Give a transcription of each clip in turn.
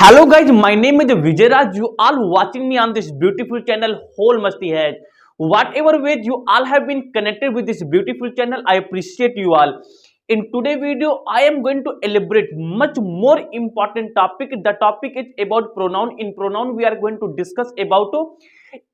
Hello guys, my name is Vijay Raj. You all watching me on this beautiful channel Whole Masti Hai. Whatever way you all have been connected with this beautiful channel, I appreciate you all. In today's video, I am going to elaborate much more important topic. The topic is about pronoun. In pronoun, we are going to discuss about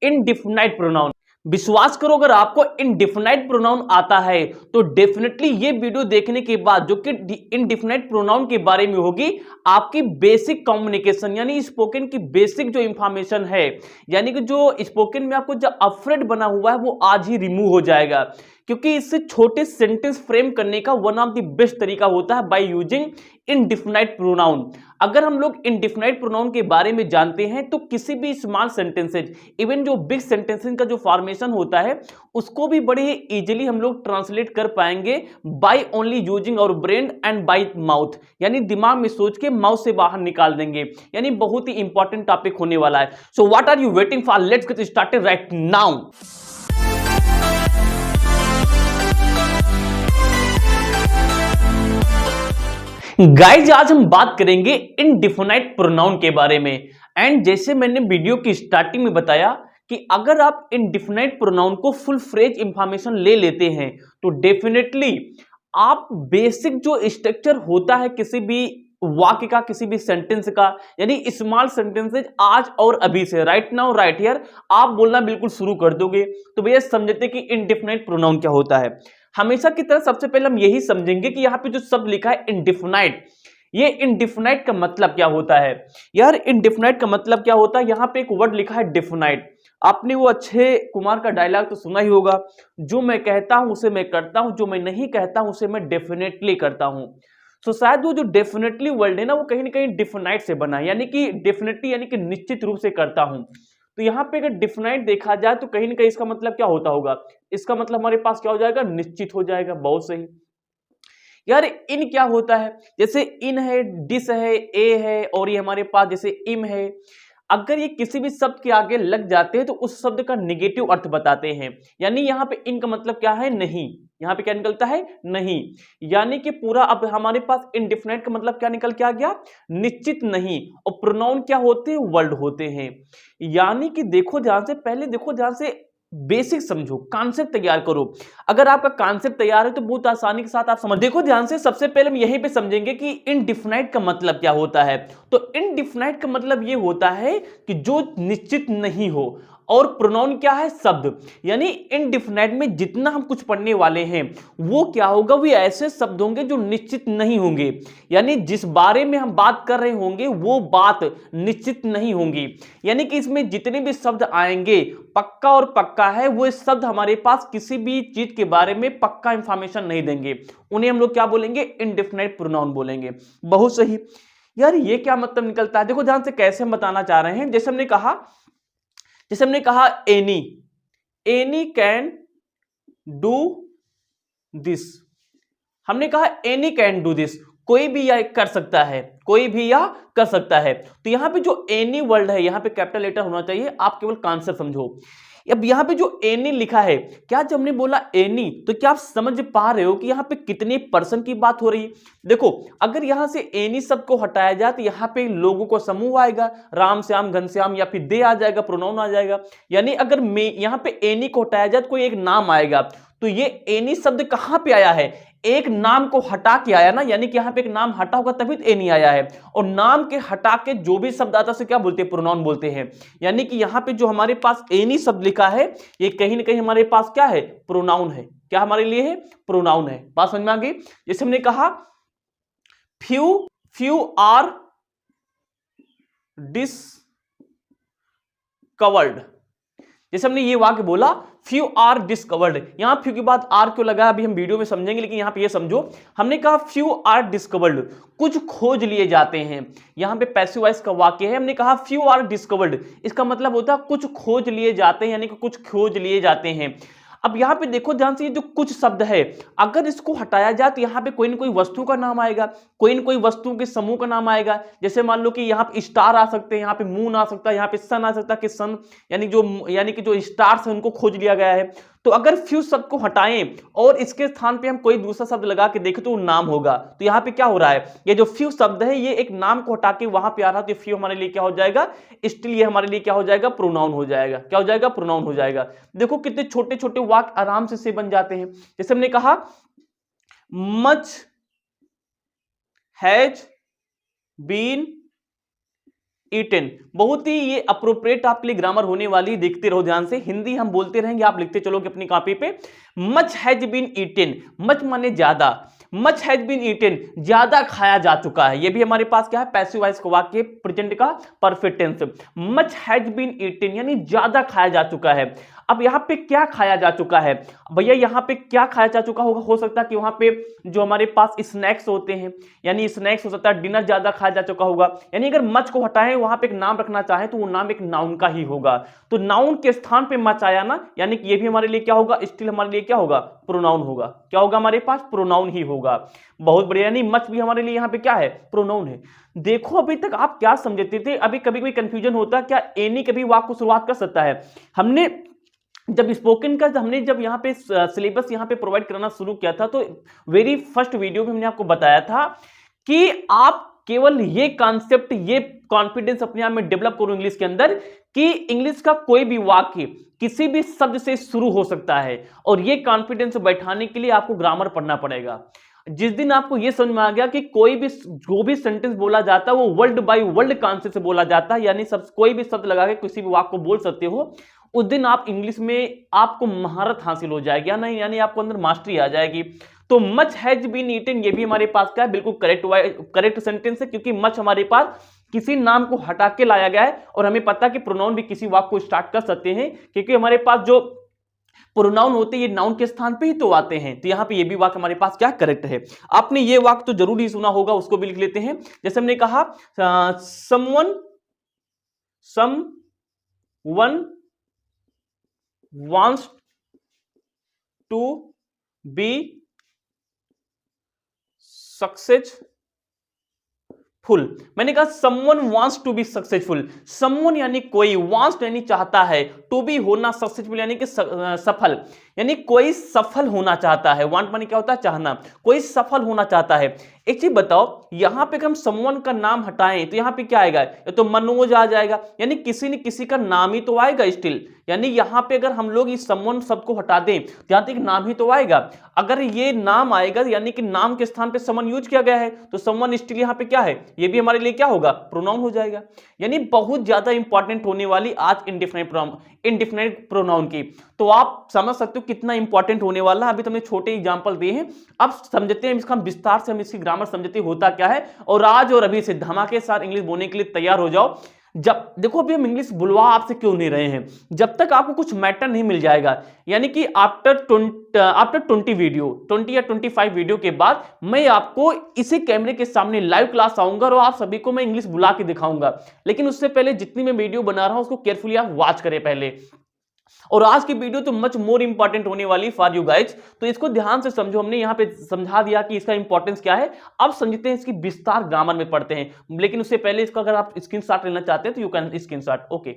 indefinite pronoun. विश्वास करो, अगर आपको इनडिफिनाइट pronoun आता है तो definitely ये video देखने के बाद जो कि इनडिफिनाइट प्रोनाउन के बारे में होगी, आपकी बेसिक कम्युनिकेशन यानी स्पोकन की बेसिक जो इंफॉर्मेशन है, यानी कि जो स्पोकन में आपको जो अफ्रेड बना हुआ है वो आज ही रिमूव हो जाएगा। क्योंकि इससे छोटे सेंटेंस फ्रेम करने का वन ऑफ द बेस्ट तरीका होता है बाय यूजिंग इनडिफिनाइट प्रोनाउन। अगर हम लोग इनडिफिनाइट प्रोनाउन के बारे में जानते हैं तो किसी भी स्मॉल सेंटेंसेज, इवन जो बिग सेंटेंसेज का जो फॉर्मेशन होता है उसको भी बड़े ही इजीली हम लोग ट्रांसलेट कर पाएंगे by only using our brain and by mouth, यानी दिमाग में सोच के माउथ से बाहर निकाल देंगे। यानी बहुत ही इंपॉर्टेंट टॉपिक होने वाला है। So what are you waiting for? Let's get started right now. Guys, आज हम बात करेंगे इनडिफिनाइट प्रोनाउन के बारे में। एंड जैसे मैंने वीडियो की स्टार्टिंग में बताया कि अगर आप इनडिफिनाइट प्रोनाउन को फुल फ्रेज इंफॉर्मेशन ले लेते हैं तो डेफिनेटली आप बेसिक जो स्ट्रक्चर होता है किसी भी वाक्य का, किसी भी सेंटेंस का, यानी स्मॉल सेंटेंसेज आज और अभी से राइट नाउ राइट हियर आप बोलना बिल्कुल शुरू कर दोगे तो भैया समझते कि इनडिफिनाइट प्रोनाउन क्या होता है। हमेशा की तरह सबसे पहले हम यही समझेंगे कि यहाँ पे जो शब्द लिखा है इनडिफिनाइट, ये इनडिफिनाइट का मतलब क्या होता है। यार इनडिफिनाइट का मतलब क्या होता है? यहाँ पे एक वर्ड लिखा है डिफिनाइट। आपने वो अक्षय कुमार का डायलॉग तो सुना ही होगा, जो मैं कहता हूं उसे मैं करता हूं, जो मैं नहीं कहता हूं उसे मैं डेफिनेटली करता हूं। तो शायद वो जो डेफिनेटली वर्ड है ना वो कहीं ना कहीं डिफिनाइट से बना है, यानी कि डेफिनेटली यानी कि निश्चित रूप से करता हूं। तो यहाँ पे अगर डिफिनाइट देखा जाए तो कहीं ना कहीं इसका मतलब क्या होता होगा? इसका मतलब हमारे पास क्या हो जाएगा? निश्चित हो जाएगा। बहुत सही। यार इन क्या होता है? जैसे इन है, डिस है, ए है और ये हमारे पास जैसे इम है। अगर ये किसी भी शब्द के आगे लग जाते हैं तो उस शब्द का नेगेटिव अर्थ बताते हैं। यानी यहाँ पे इन का मतलब क्या है? नहीं। यहाँ पे क्या निकलता है? नहीं। यानी कि पूरा अब हमारे पास इनडिफिनाइट का मतलब क्या निकल के आ गया? निश्चित नहीं। और प्रोनाउन क्या होते हैं? वर्ड होते हैं। यानी कि देखो ध्यान से, पहले देखो ध्यान से, बेसिक समझो, कॉन्सेप्ट तैयार करो। अगर आपका कॉन्सेप्ट तैयार है तो बहुत आसानी के साथ आप समझ। देखो ध्यान से, सबसे पहले हम यहीं पे समझेंगे कि इनडिफिनाइट का मतलब क्या होता है। तो इनडिफिनाइट का मतलब ये होता है कि जो निश्चित नहीं हो। और प्रोनाउन क्या है? शब्द। यानी इनडिफिनाइट में जितना हम कुछ पढ़ने वाले हैं वो क्या होगा? वो ऐसे शब्द होंगे जो निश्चित नहीं होंगे, यानी जिस बारे में हम बात कर रहे होंगे वो बात निश्चित नहीं होंगी। यानी कि इसमें जितने भी शब्द आएंगे पक्का और पक्का है, वो शब्द हमारे पास किसी भी चीज के बारे में पक्का इंफॉर्मेशन नहीं देंगे। उन्हें हम लोग क्या बोलेंगे? इनडिफिनाइट प्रोनाउन बोलेंगे। बहुत सही। यार ये क्या मतलब निकलता है? देखो ध्यान से कैसे हम बताना चाह रहे हैं। जैसे हमने कहा एनी कैन डू दिस। हमने कहा एनी कैन डू दिस, कोई भी या कर सकता है, कोई भी या कर सकता है। तो यहां पे जो एनी वर्ड है यहां पे कैपिटल लेटर होना चाहिए। आप केवल कॉन्सेप्ट समझो। अब यहां पे जो एनी लिखा है, क्या जब हमने बोला एनी तो क्या आप समझ पा रहे हो कि यहां पे कितने पर्सन की बात हो रही है? देखो अगर यहां से एनी शब्द को हटाया जाए तो यहां पे लोगों को समूह आएगा, राम श्याम घनश्याम, या फिर दे आ जाएगा, प्रोनाउन आ जाएगा। यानी अगर यहां पे एनी को हटाया जाए तो कोई एक नाम आएगा। तो ये एनी शब्द कहां पे आया है? एक नाम को हटा के आया ना, यानी कि यहां पे एक नाम हटा होगा तभी तो एनी आया है। और नाम के हटा के जो भी शब्द आता है उसे क्या बोलते हैं? प्रोनाउन बोलते हैं। यानी कि यहां पे जो हमारे पास एनी शब्द लिखा है ये कहीं ना कहीं हमारे पास क्या है? प्रोनाउन है। क्या हमारे लिए है? प्रोनाउन है। बात समझ में आ गई? जैसे हमने कहा फ्यू आर डिस्कवर्ड। जैसे हमने ये वाक्य बोला फ्यू आर डिस्कवर्ड, यहां फ्यू के बाद आर क्यों लगा अभी हम वीडियो में समझेंगे, लेकिन यहां पे ये समझो हमने कहा फ्यू आर डिस्कवर्ड, कुछ खोज लिए जाते हैं। यहां पे पैसिव वॉइस का वाक्य है। हमने कहा फ्यू आर डिस्कवर्ड, इसका मतलब होता है कुछ खोज लिए जाते हैं, यानी कि कुछ खोज लिए जाते हैं। अब यहां पे देखो ध्यान से, ये जो कुछ शब्द है अगर इसको हटाया जाए तो यहां पे कोई ना कोई वस्तु का नाम आएगा, कोई ना कोई वस्तु के समूह का नाम आएगा। जैसे मान लो कि यहाँ पे स्टार आ सकते हैं, यहाँ पे मून आ सकता है, यहाँ पे सन आ सकता है कि सन यानी कि जो स्टार्स है उनको खोज लिया गया है। तो अगर फ्यू शब्द को हटाएं और इसके स्थान पे हम कोई दूसरा शब्द लगा के देखें तो वो नाम होगा। तो यहां पे क्या हो रहा है, ये जो फ्यू शब्द है ये एक नाम को हटा के वहां पे आ रहा, तो फ्यू हमारे लिए क्या हो जाएगा, स्टिल ये हमारे लिए क्या हो जाएगा, प्रोनाउन हो जाएगा। क्या हो जाएगा, प्रोनाउन हो जाएगा। देखो कितने छोटे छोटे वाक्य आराम से बन जाते हैं। जैसे हमने कहा मच हैज बीन ईटन, बहुत ही ये अप्रोप्रिएट आपके लिए ग्रामर होने वाली, देखते रहो ध्यान से। हिंदी हम बोलते रहेंगे, आप लिखते चलोगे अपनी कॉपी पे। Much has been eaten, much माने ज्यादा, मच हैज बीन ईटन ज्यादा खाया जा चुका है। ये भी हमारे पास क्या है, पैसिव वॉइस का वाक्य, प्रेजेंट का perfect tense. Much has been eaten यानी ज्यादा खाया जा चुका है। अब यहां पे क्या खाया जा चुका है भैया, यहां पे क्या खाया जा चुका होगा, हो सकता है कि वहां पे जो हमारे पास स्नैक्स होते हैं, यानी स्नैक्स हो सकता है, डिनर ज्यादा खाया जा चुका होगा। यानी अगर मच को हटाएं वहां पे एक नाम रखना चाहे तो वो नाम एक नाउन का ही होगा। तो नाउन के स्थान पे मच आया ना, यानी कि ये भी हमारे लिए क्या होगा, स्टिल हमारे लिए क्या होगा, प्रोनाउन होगा। क्या होगा, हमारे पास प्रोनाउन ही होगा। बहुत बढ़िया, यानी मच भी हमारे लिए यहाँ पे क्या है, प्रोनाउन है। देखो अभी तक आप क्या समझते थे, अभी कभी कोई कंफ्यूजन होता है क्या एनी कभी वाक्य को शुरुआत कर सकता है। हमने जब स्पोकन का हमने जब यहाँ पे सिलेबस यहाँ पे प्रोवाइड करना शुरू किया था, तो वेरी फर्स्ट वीडियो में हमने आपको बताया था कि आप केवल ये कॉन्सेप्ट, ये कॉन्फिडेंस अपने आप में डेवलप करो इंग्लिश के अंदर कि इंग्लिश का कोई भी वाक्य किसी भी शब्द से शुरू हो सकता है। और ये कॉन्फिडेंस बैठाने के लिए आपको ग्रामर पढ़ना पड़ेगा। जिस दिन आपको यह समझ में आ गया कि कोई भी जो भी सेंटेंस बोला जाता है वो वर्ल्ड बाय वर्ल्ड कॉन्सेप्ट से बोला जाता है, यानी सब कोई भी शब्द लगा के किसी भी वाक्य को बोल सकते हो, उस दिन आप इंग्लिश में आपको महारत हासिल हो जाएगी, या नहीं, यानी आपको अंदर मास्टरी आ जाएगी। तो मच हैज बीन ईटन, ये भी हमारे पास क्या है, बिल्कुल करेक्ट सेंटेंस है, क्योंकि मच हमारे पास किसी नाम को हटा के लाया गया है। और हमें पता है कि प्रोनाउन भी किसी वाक्य को स्टार्ट कर सकते हैं, क्योंकि हमारे पास जो प्रोनाउन होते हैं ये नाउन के स्थान पे ही तो आते हैं। तो यहां पे ये भी वाक्य हमारे पास क्या करेक्ट है। आपने ये वाक्य तो जरूर ही सुना होगा, उसको भी लिख लेते हैं। जैसे हमने कहा someone wants to be successful। मैंने कहा someone wants to be successful, someone यानी कोई, wants यानी चाहता है, to be होना, successful यानी कि सफल, यानी कोई सफल होना चाहता है। want माने क्या होता है, चाहना, कोई सफल होना चाहता है। एक चीज बताओ, यहां पे हम someone का नाम हटाएं तो यहां पे क्या आएगा, ये तो मनोज आ जाएगा, यानी किसी न किसी का नाम ही तो आएगा स्टिल। यानी यहां पे अगर हम लोग इस someone शब्द को हटा दें तो यहां तक नाम ही तो आएगा। अगर ये नाम आएगा यानी कि नाम के स्थान पे someone यूज किया गया है, तो someone स्टिल यहां पे क्या है, ये भी हमारे लिए क्या होगा, प्रोनाउन हो जाएगा। यानी बहुत ज्यादा इंपॉर्टेंट होने वाली आज इनडिफिनिट प्रोनाउन की। तो आप समझ सकते हो कितना इंपॉर्टेंट होने वाला है। अभी तुमने छोटे एग्जांपल दिए हैं, अब समझते हैं इसका विस्तार से, हम इसकी ग्रामर समझते होता क्या है। और आज और अभी से धमाके साथ इंग्लिश बोलने के लिए तैयार हो जाओ। जब देखो अभी हम इंग्लिश बुलवा आपसे क्यों नहीं रहे हैं, जब तक आपको कुछ मैटर नहीं मिल जाएगा, यानी कि आफ्टर 20 वीडियो, 20 या 25 वीडियो के बाद मैं आपको इसी कैमरे के सामने लाइव क्लास आऊंगा और आप सभी को मैं इंग्लिश बुला के दिखाऊंगा। लेकिन उससे पहले जितनी मैं वीडियो बना रहा हूं उसको केयरफुली आप वॉच करें पहले। और आज की वीडियो तो मच मोर इंपॉर्टेंट होने वाली फॉर यू गाइज, तो इसको ध्यान से समझो। हमने यहाँ पे समझा दिया कि इसका इंपॉर्टेंस क्या है। अब समझते हैं इसकी विस्तार ग्रामर में पढ़ते हैं, लेकिन उससे पहले इसका अगर आप स्क्रीनशॉट लेना चाहते हैं तो यू कैन स्क्रीनशॉट। ओके,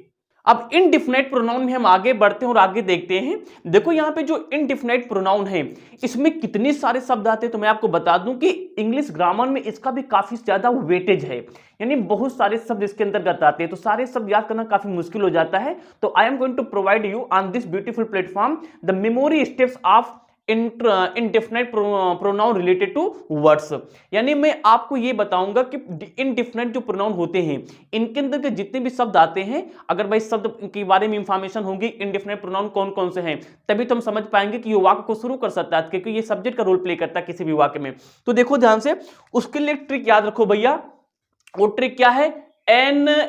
अब इनडिफिनिट प्रोनाउन में हम आगे बढ़ते हैं और आगे देखते हैं। देखो यहाँ पे जो इनडिफिनिट प्रोनाउन है इसमें कितने सारे शब्द आते हैं, तो मैं आपको बता दूं कि इंग्लिश ग्रामर में इसका भी काफी ज्यादा वेटेज है, यानी बहुत सारे शब्द इसके अंतर्गत आते हैं। तो सारे शब्द याद करना काफी मुश्किल हो जाता है। तो I am going to provide you on this beautiful platform the memory steps of indefinite pronoun related to words. यानी मैं आपको ये बताऊंगा कि इनडेफिनिट जो प्रोनाउन होते हैं इनके अंदर के जितने भी शब्द आते हैं, अगर भाई शब्द के बारे में इंफॉर्मेशन होगी इनडेफिनिट प्रोनाउन कौन कौन से हैं, तभी तो हम समझ पाएंगे कि ये वाक्य को शुरू कर सकता है, क्योंकि ये सब्जेक्ट का रोल प्ले करता है किसी भी वाक्य में। तो देखो ध्यान से, उसके लिए ट्रिक याद रखो भैया। वो ट्रिक क्या है, NASE,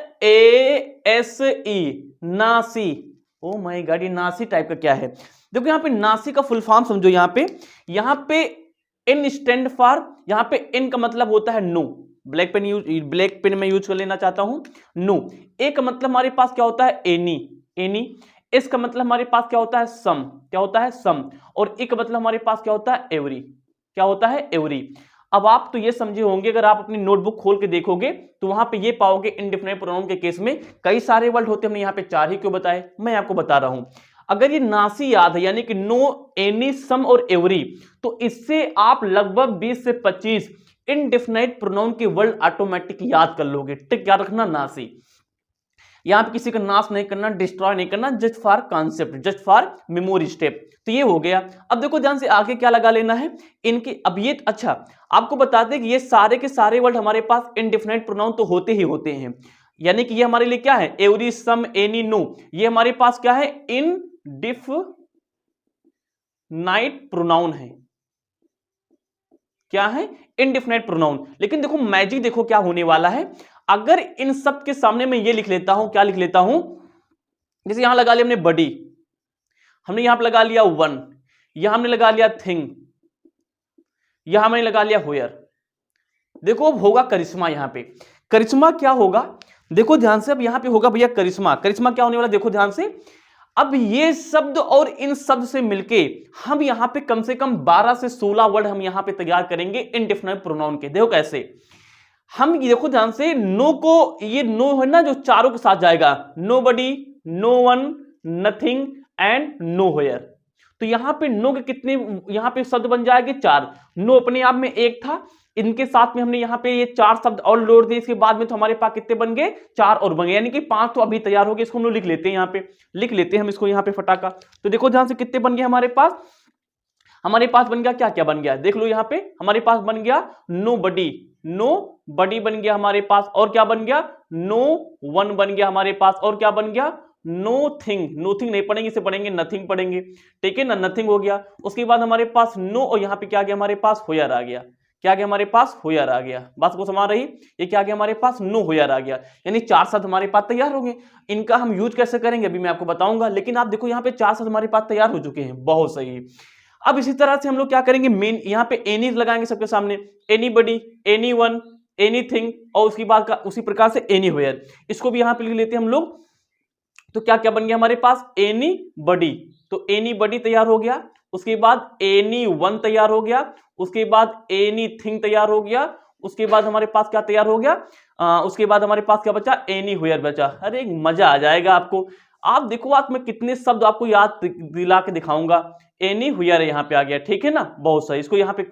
Nasi. Oh my God, ये नासी टाइप का क्या है। देखो यहाँ पे नासी का फुल फॉर्म समझो। यहाँ पे N स्टैंड फॉर, यहाँ पे N का मतलब होता है नो। ब्लैक पेन में यूज कर लेना चाहता हूं, नो। ए का मतलब हमारे पास क्या होता है, एनी। एस का मतलब हमारे पास क्या होता है, सम। क्या होता है, सम। और ए का मतलब हमारे पास क्या होता है, एवरी। क्या होता है, एवरी। अब आप तो ये समझे होंगे, अगर आप अपनी नोटबुक खोल के देखोगे तो वहां पे ये पाओगे इनडिफिनिट प्रोनाउन के केस में कई सारे वर्ड होते हैं। हमने यहाँ पे 4 ही क्यों बताए, मैं आपको बता रहा हूं। अगर ये नासी याद है यानी कि नो, एनी, सम और एवरी, तो इससे आप लगभग 20 से 25 इनडेफिनाइट प्रोनाउन के वर्ड ऑटोमेटिक याद कर लोगे। टिक याद रखना नासी। यहां पे किसी का नाश नहीं करना, डिस्ट्रॉय नहीं करना, just for concept, just for memory step. तो ये हो गया। अब देखो ध्यान से आगे क्या लगा लेना है इनके। अब ये अच्छा आपको बताते हैं कि ये सारे के सारे वर्ड हमारे पास इनडेफिनाइट प्रोनाउन तो होते ही होते हैं, यानी कि ये हमारे लिए क्या है, एवरी, सम, एनी, नो, ये हमारे पास क्या है, इनडेफिनाइट प्रोनाउन है। क्या है, इनडेफिनाइट प्रोनाउन। लेकिन देखो मैजिक देखो क्या होने वाला है, अगर इन सब के सामने मैं ये लिख लेता हूं, क्या लिख लेता हूं, जैसे यहां लगा लिया हमने बडी, हमने यहां पर लगा लिया वन, यहां हमने लगा लिया थिंग, यहां हमने लगा लिया होयर। देखो अब होगा करिश्मा। यहां पे करिश्मा क्या होगा, देखो ध्यान से। अब यहां पे होगा भैया करिश्मा। करिश्मा क्या होने वाला, देखो ध्यान से। अब ये शब्द और इन शब्द से मिलके हम यहां पे कम से कम 12 से 16 वर्ड हम यहां पे तैयार करेंगे इनडेफिनाइट प्रोनाउन के। देखो कैसे, हम देखो ध्यान से, नो को, ये नो है ना जो चारों के साथ जाएगा, nobody, no one, nothing and nowhere. तो यहां पे नो के कितने यहां पे शब्द बन जाएंगे, 4। नो अपने आप में एक था, इनके साथ में हमने यहाँ पे ये 4 शब्द और जोड़ दिए, इसके बाद में तो हमारे पास कितने बन गए, 4 और बन गए, यानी कि 5 तो अभी तैयार हो गए। इसको हम लोग लिख लेते हैं, यहाँ पे लिख लेते हैं हम इसको यहाँ पे फटाका। तो देखो ध्यान से कितने बन गए हमारे पास बन गया, क्या क्या बन गया, देख लो यहाँ पे हमारे पास बन गया नो बडी, नो बडी बन गया हमारे पास, और क्या बन गया, नो वन बन गया हमारे पास, और क्या बन गया, नो थिंग। नो थिंग नहीं पढ़ेंगे, इसे पढ़ेंगे नथिंग पढ़ेंगे, ठीक है ना, नथिंग हो गया। उसके बाद हमारे पास नो, और यहाँ पे क्या आ गया हमारे पास, होयर आ गया। क्या आ गया हमारे पास, होयर आ गया। बात को समझ रही, ये क्या आ गया हमारे पास, नो होयर आ गया। यानी 4 शब्द हमारे पास तैयार हो गए। इनका हम यूज कैसे करेंगे अभी मैं आपको बताऊंगा, लेकिन आप देखो यहाँ पे 4 शब्द हमारे पास तैयार हो चुके हैं, बहुत सही। अब इसी तरह से हम लोग क्या करेंगे, मेन यहाँ पे एनी लगाएंगे सबके सामने, एनीबडी, एनीवन, एनीथिंग, और उसके बाद का उसी प्रकार से एनी वेयर, इसको भी यहाँ पे लिख लेते हैं हम लोग। तो क्या क्या बन गया हमारे पास, एनी बडी, तो एनी बडी तैयार हो गया। उसके बाद एनी वन तैयार हो गया। उसके बाद एनी थिंग तैयार हो गया। उसके बाद हमारे पास क्या तैयार हो गया, उसके बाद हमारे पास क्या बचा, एनी वेयर बचा। अरे मजा आ जाएगा आपको। आप देखो आज मैं कितने शब्द आपको याद दिला के दिखाऊंगा। एनी वेयर यहाँ पे आ गया, ठीक है ना, बहुत सही। इसको यहाँ पे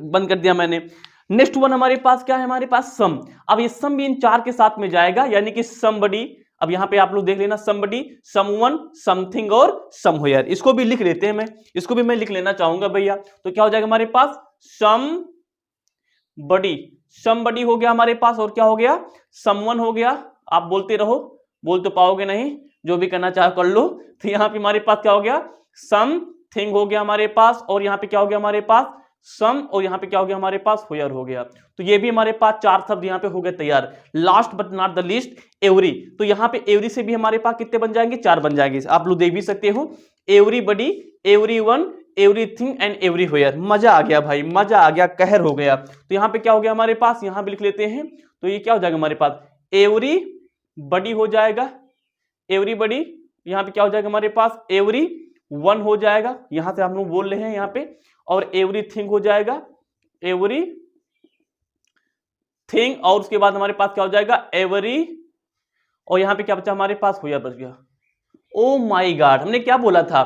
बंद कर दिया मैंने। नेक्स्ट वन हमारे पास क्या है, हमारे पास सम। अब ये सम भी इन 4 के साथ में जाएगा, यानी कि समबडी। अब यहां पे आप लोग देख लेना, समबडी, समवन, समथिंग और समवेयर। इसको भी लिख लेते हैं, मैं इसको भी मैं लिख लेना चाहूंगा भैया। तो क्या हो जाएगा हमारे पास, समबडी, समबडी हो गया हमारे पास, और क्या हो गया, समवन हो गया। आप बोलते रहो, बोल तो पाओगे नहीं, जो भी करना चाहो कर लो। तो यहाँ पे हमारे पास क्या हो गया, समथिंग हो गया हमारे पास, और यहाँ पे क्या हो गया हमारे पास, सम, और यहाँ पे क्या हो गया हमारे पास, होयर हो गया। तो ये भी हमारे पास 4 शब्द यहाँ पे हो गए तैयार। Last but not the least, every. तो यहाँ पे एवरी से भी हमारे पास कितने बन जाएंगे, 4 बन जाएंगे। आप लोग देख भी सकते हो, everybody, everyone, everything and everywhere. मजा आ गया भाई, मजा आ गया, कहर हो गया। तो यहाँ पे क्या हो गया हमारे पास, यहाँ पे लिख लेते हैं। तो ये क्या हो जाएगा हमारे पास, एवरीबडी हो जाएगा, एवरीबडी। यहाँ पे क्या हो जाएगा हमारे पास, एवरी वन हो जाएगा, यहां से हम लोग बोल रहे हैं यहाँ पे, और एवरीथिंग हो जाएगा, एवरी थिंग, और उसके बाद हमारे पास क्या हो जाएगा, एवरी, और यहां पे क्या बचा हमारे पास, होया बच गया। ओ माय गॉड, हमने क्या बोला था,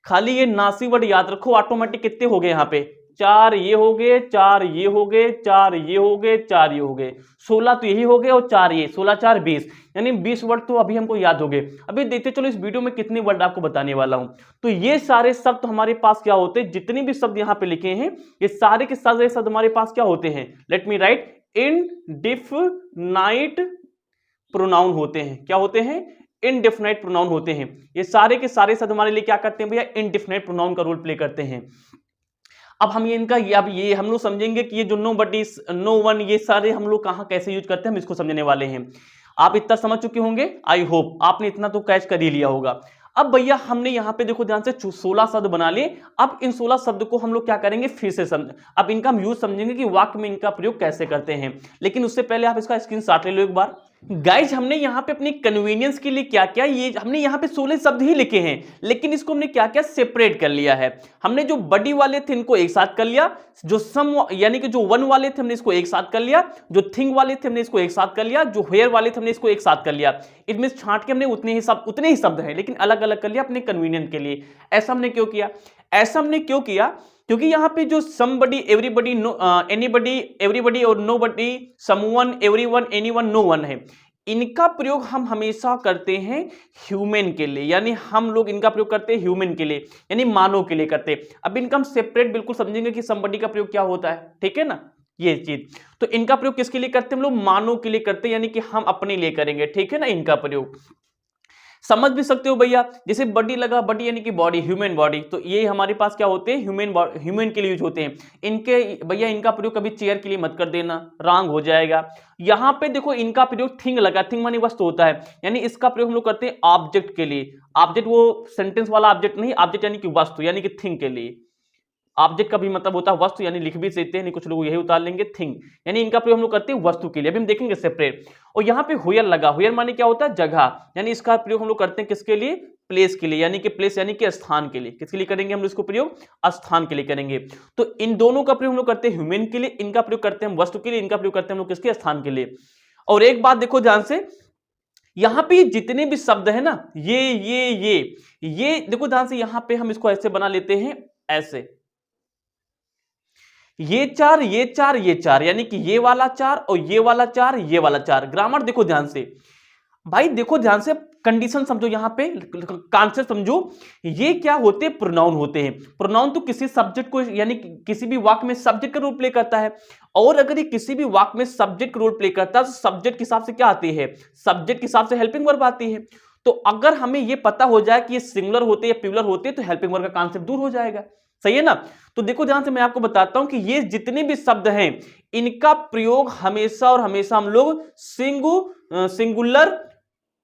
खाली ये नासी वर्ड याद रखो, ऑटोमेटिक कितने हो गए यहाँ पे, 4 ये हो गए, 4 ये हो गए, 4 ये हो गए, 4 ये हो गए, 16 तो यही हो गए, और 4 ये, 16 4 20, यानी 20 वर्ड तो अभी हमको याद हो गए। अभी देखते चलो इस वीडियो में कितने वर्ड आपको बताने वाला हूं। तो ये सारे शब्द तो हमारे पास क्या होते हैं, जितने भी शब्द यहाँ पे लिखे हैं, ये सारे के सारे शब्द हमारे पास क्या होते हैं, let me right, indefinite pronoun होते हैं। क्या होते हैं, इनडेफिनाइट प्रोनाउन होते हैं। ये सारे के सारे शब्द हमारे लिए क्या करते हैं भैया, इनडेफिनाइट प्रोनाउन का रोल प्ले करते हैं। अब हम ये इनका अब ये हम लोग समझेंगे कि ये जो नो बडी, नो वन, ये सारे हम लोग कहाँ कैसे यूज करते हैं, हम इसको समझने वाले हैं। आप इतना समझ चुके होंगे, आई होप आपने इतना तो कैच कर ही लिया होगा। अब भैया हमने यहाँ पे देखो ध्यान से 16 शब्द बना लिए। अब इन 16 शब्द को हम लोग क्या करेंगे, फिर से अब इनका हम यूज समझेंगे कि वाक्य में इनका प्रयोग कैसे करते हैं। लेकिन उससे पहले आप इसका स्क्रीनशॉट ले लो एक बार, गाइज हमने यहाँ पे अपनी कन्वीनियंस के लिए क्या किया, ये हमने यहाँ पे 16 शब्द ही लिखे हैं, लेकिन इसको हमने क्या किया, सेपरेट कर लिया है। हमने जो बडी वाले थे इनको एक साथ कर लिया, जो सम यानी कि जो वन वाले थे हमने इसको एक साथ कर लिया, जो थिंग वाले थे हमने इसको एक साथ कर लिया, जो हेयर वाले थे हमने इसको एक साथ कर लिया। इसमें छांट के हमने उतने ही शब्द हैं लेकिन अलग अलग कर लिया अपने कन्वीनियंस के लिए। ऐसा हमने क्यों किया? ऐसा हमने क्यों किया क्योंकि यहाँ पे जो समबडी, एवरीबडी, एनीबडी, एवरीबडी और nobody, someone, everyone, anyone, no one है, इनका प्रयोग हम हमेशा करते हैं ह्यूमन के लिए, यानी हम लोग इनका प्रयोग करते हैं ह्यूमन के लिए, यानी मानव के लिए करते हैं। अब इनका हम सेपरेट बिल्कुल समझेंगे कि समबडी का प्रयोग क्या होता है, ठीक है ना, ये चीज। तो इनका प्रयोग किसके लिए करते हैं हम लोग? मानव के लिए करते हैं, यानी कि हम अपने लिए करेंगे, ठीक है ना। इनका प्रयोग समझ भी सकते हो भैया, जैसे बॉडी लगा, बॉडी यानी कि बॉडी, ह्यूमन बॉडी, तो ये हमारे पास क्या होते हैं, ह्यूमन के लिए यूज होते हैं। इनके भैया इनका प्रयोग कभी चेयर के लिए मत कर देना, रॉन्ग हो जाएगा। यहां पे देखो इनका प्रयोग थिंग लगा, थिंग मानी वस्तु होता है, यानी इसका प्रयोग हम लोग करते हैं ऑब्जेक्ट के लिए। ऑब्जेक्ट वो सेंटेंस वाला ऑब्जेक्ट नहीं, ऑब्जेक्ट यानी कि वस्तु, यानी कि थिंग के लिए। ऑब्जेक्ट का भी मतलब होता है वस्तु, यानी लिख भी सकते हैं, नहीं कुछ लोग यही उतार लेंगे थिंग, यानी इनका प्रयोग हम लोग करते हैं वस्तु के लिए। अभी हम देखेंगे सेपरेट। और यहाँ पे हुयर लगा, हुयर माने क्या होता है, जगह, यानी इसका प्रयोग हम लोग करते हैं किसके लिए? प्लेस के लिए, यानी कि प्लेस यानी कि स्थान के लिए। किसके लिए करेंगे हम लोग इसको प्रयोग? स्थान के लिए करेंगे। तो इन दोनों का प्रयोग हम लोग करते हैं ह्यूमन के लिए, इनका प्रयोग करते हैं वस्तु के लिए, इनका प्रयोग करते हैं हम लोग किसके? स्थान के लिए। और एक बात देखो ध्यान से, यहां पे जितने भी शब्द है ना, ये देखो ध्यान से, यहां पे हम इसको ऐसे बना लेते हैं, ऐसे, ये चार, ये चार, ये चार, यानी कि ये वाला चार और ये वाला चार, ये वाला चार। ग्रामर देखो ध्यान से भाई, देखो ध्यान से, कंडीशन समझो, यहां पे कॉन्सेप्ट समझो। ये क्या होते हैं? प्रोनाउन होते हैं। प्रोनाउन तो किसी सब्जेक्ट को, यानी किसी भी वाक्य में सब्जेक्ट का रोल प्ले करता है, और अगर ये किसी भी वाक्य में सब्जेक्ट का रोल प्ले करता है तो सब्जेक्ट के हिसाब से क्या आती है? सब्जेक्ट के हिसाब से हेल्पिंग वर्ब आती है। तो अगर हमें ये पता हो जाए कि ये सिंगुलर होते या प्लूरल होते तो हेल्पिंग वर्ब का कॉन्सेप्ट दूर हो जाएगा, सही है ना। तो देखो ध्यान से, मैं आपको बताता हूं कि ये जितने भी शब्द हैं इनका प्रयोग हमेशा और हमेशा हम लोग सिंगुलर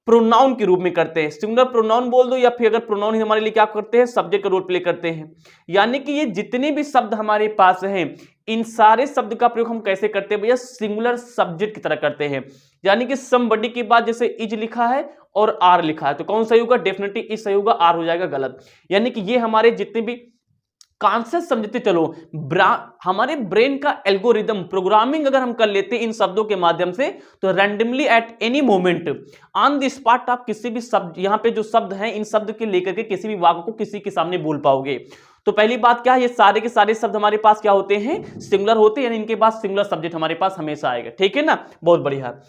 प्रोनाउन के रूप में करते हैं। सिंगुलर प्रोनाउन बोल दो, या फिर अगर प्रोनाउन ही हमारे लिए क्या करते हैं? सब्जेक्ट का रोल प्ले करते हैं। यानी कि ये जितने भी शब्द हमारे पास हैं, इन सारे शब्द का प्रयोग हम कैसे करते हैं भैया? सिंगुलर सब्जेक्ट की तरह करते हैं। यानी कि समबडी के बाद जैसे इज लिखा है और आर लिखा है, तो कौन सही होगा? डेफिनेटली इज सही होगा, आर हो जाएगा गलत। यानी कि ये हमारे जितने भी कॉन्सेप्ट समझते चलो, हमारे ब्रेन का एल्गोरिदम प्रोग्रामिंग अगर हम कर लेते हैं इन शब्दों के माध्यम से, तो randomly at any moment on the spot आप किसी भी शब्द, यहाँ पे जो शब्द हैं, इन शब्द के लेकर के किसी भी वाक्य को किसी के सामने बोल पाओगे। तो पहली बात क्या है, ये सारे के सारे शब्द हमारे पास क्या होते हैं? सिंगुलर होते हैं, यानी इनके पास सिंगुलर सब्जेक्ट हमारे पास हमेशा आएगा, ठीक है ना। बहुत बढ़िया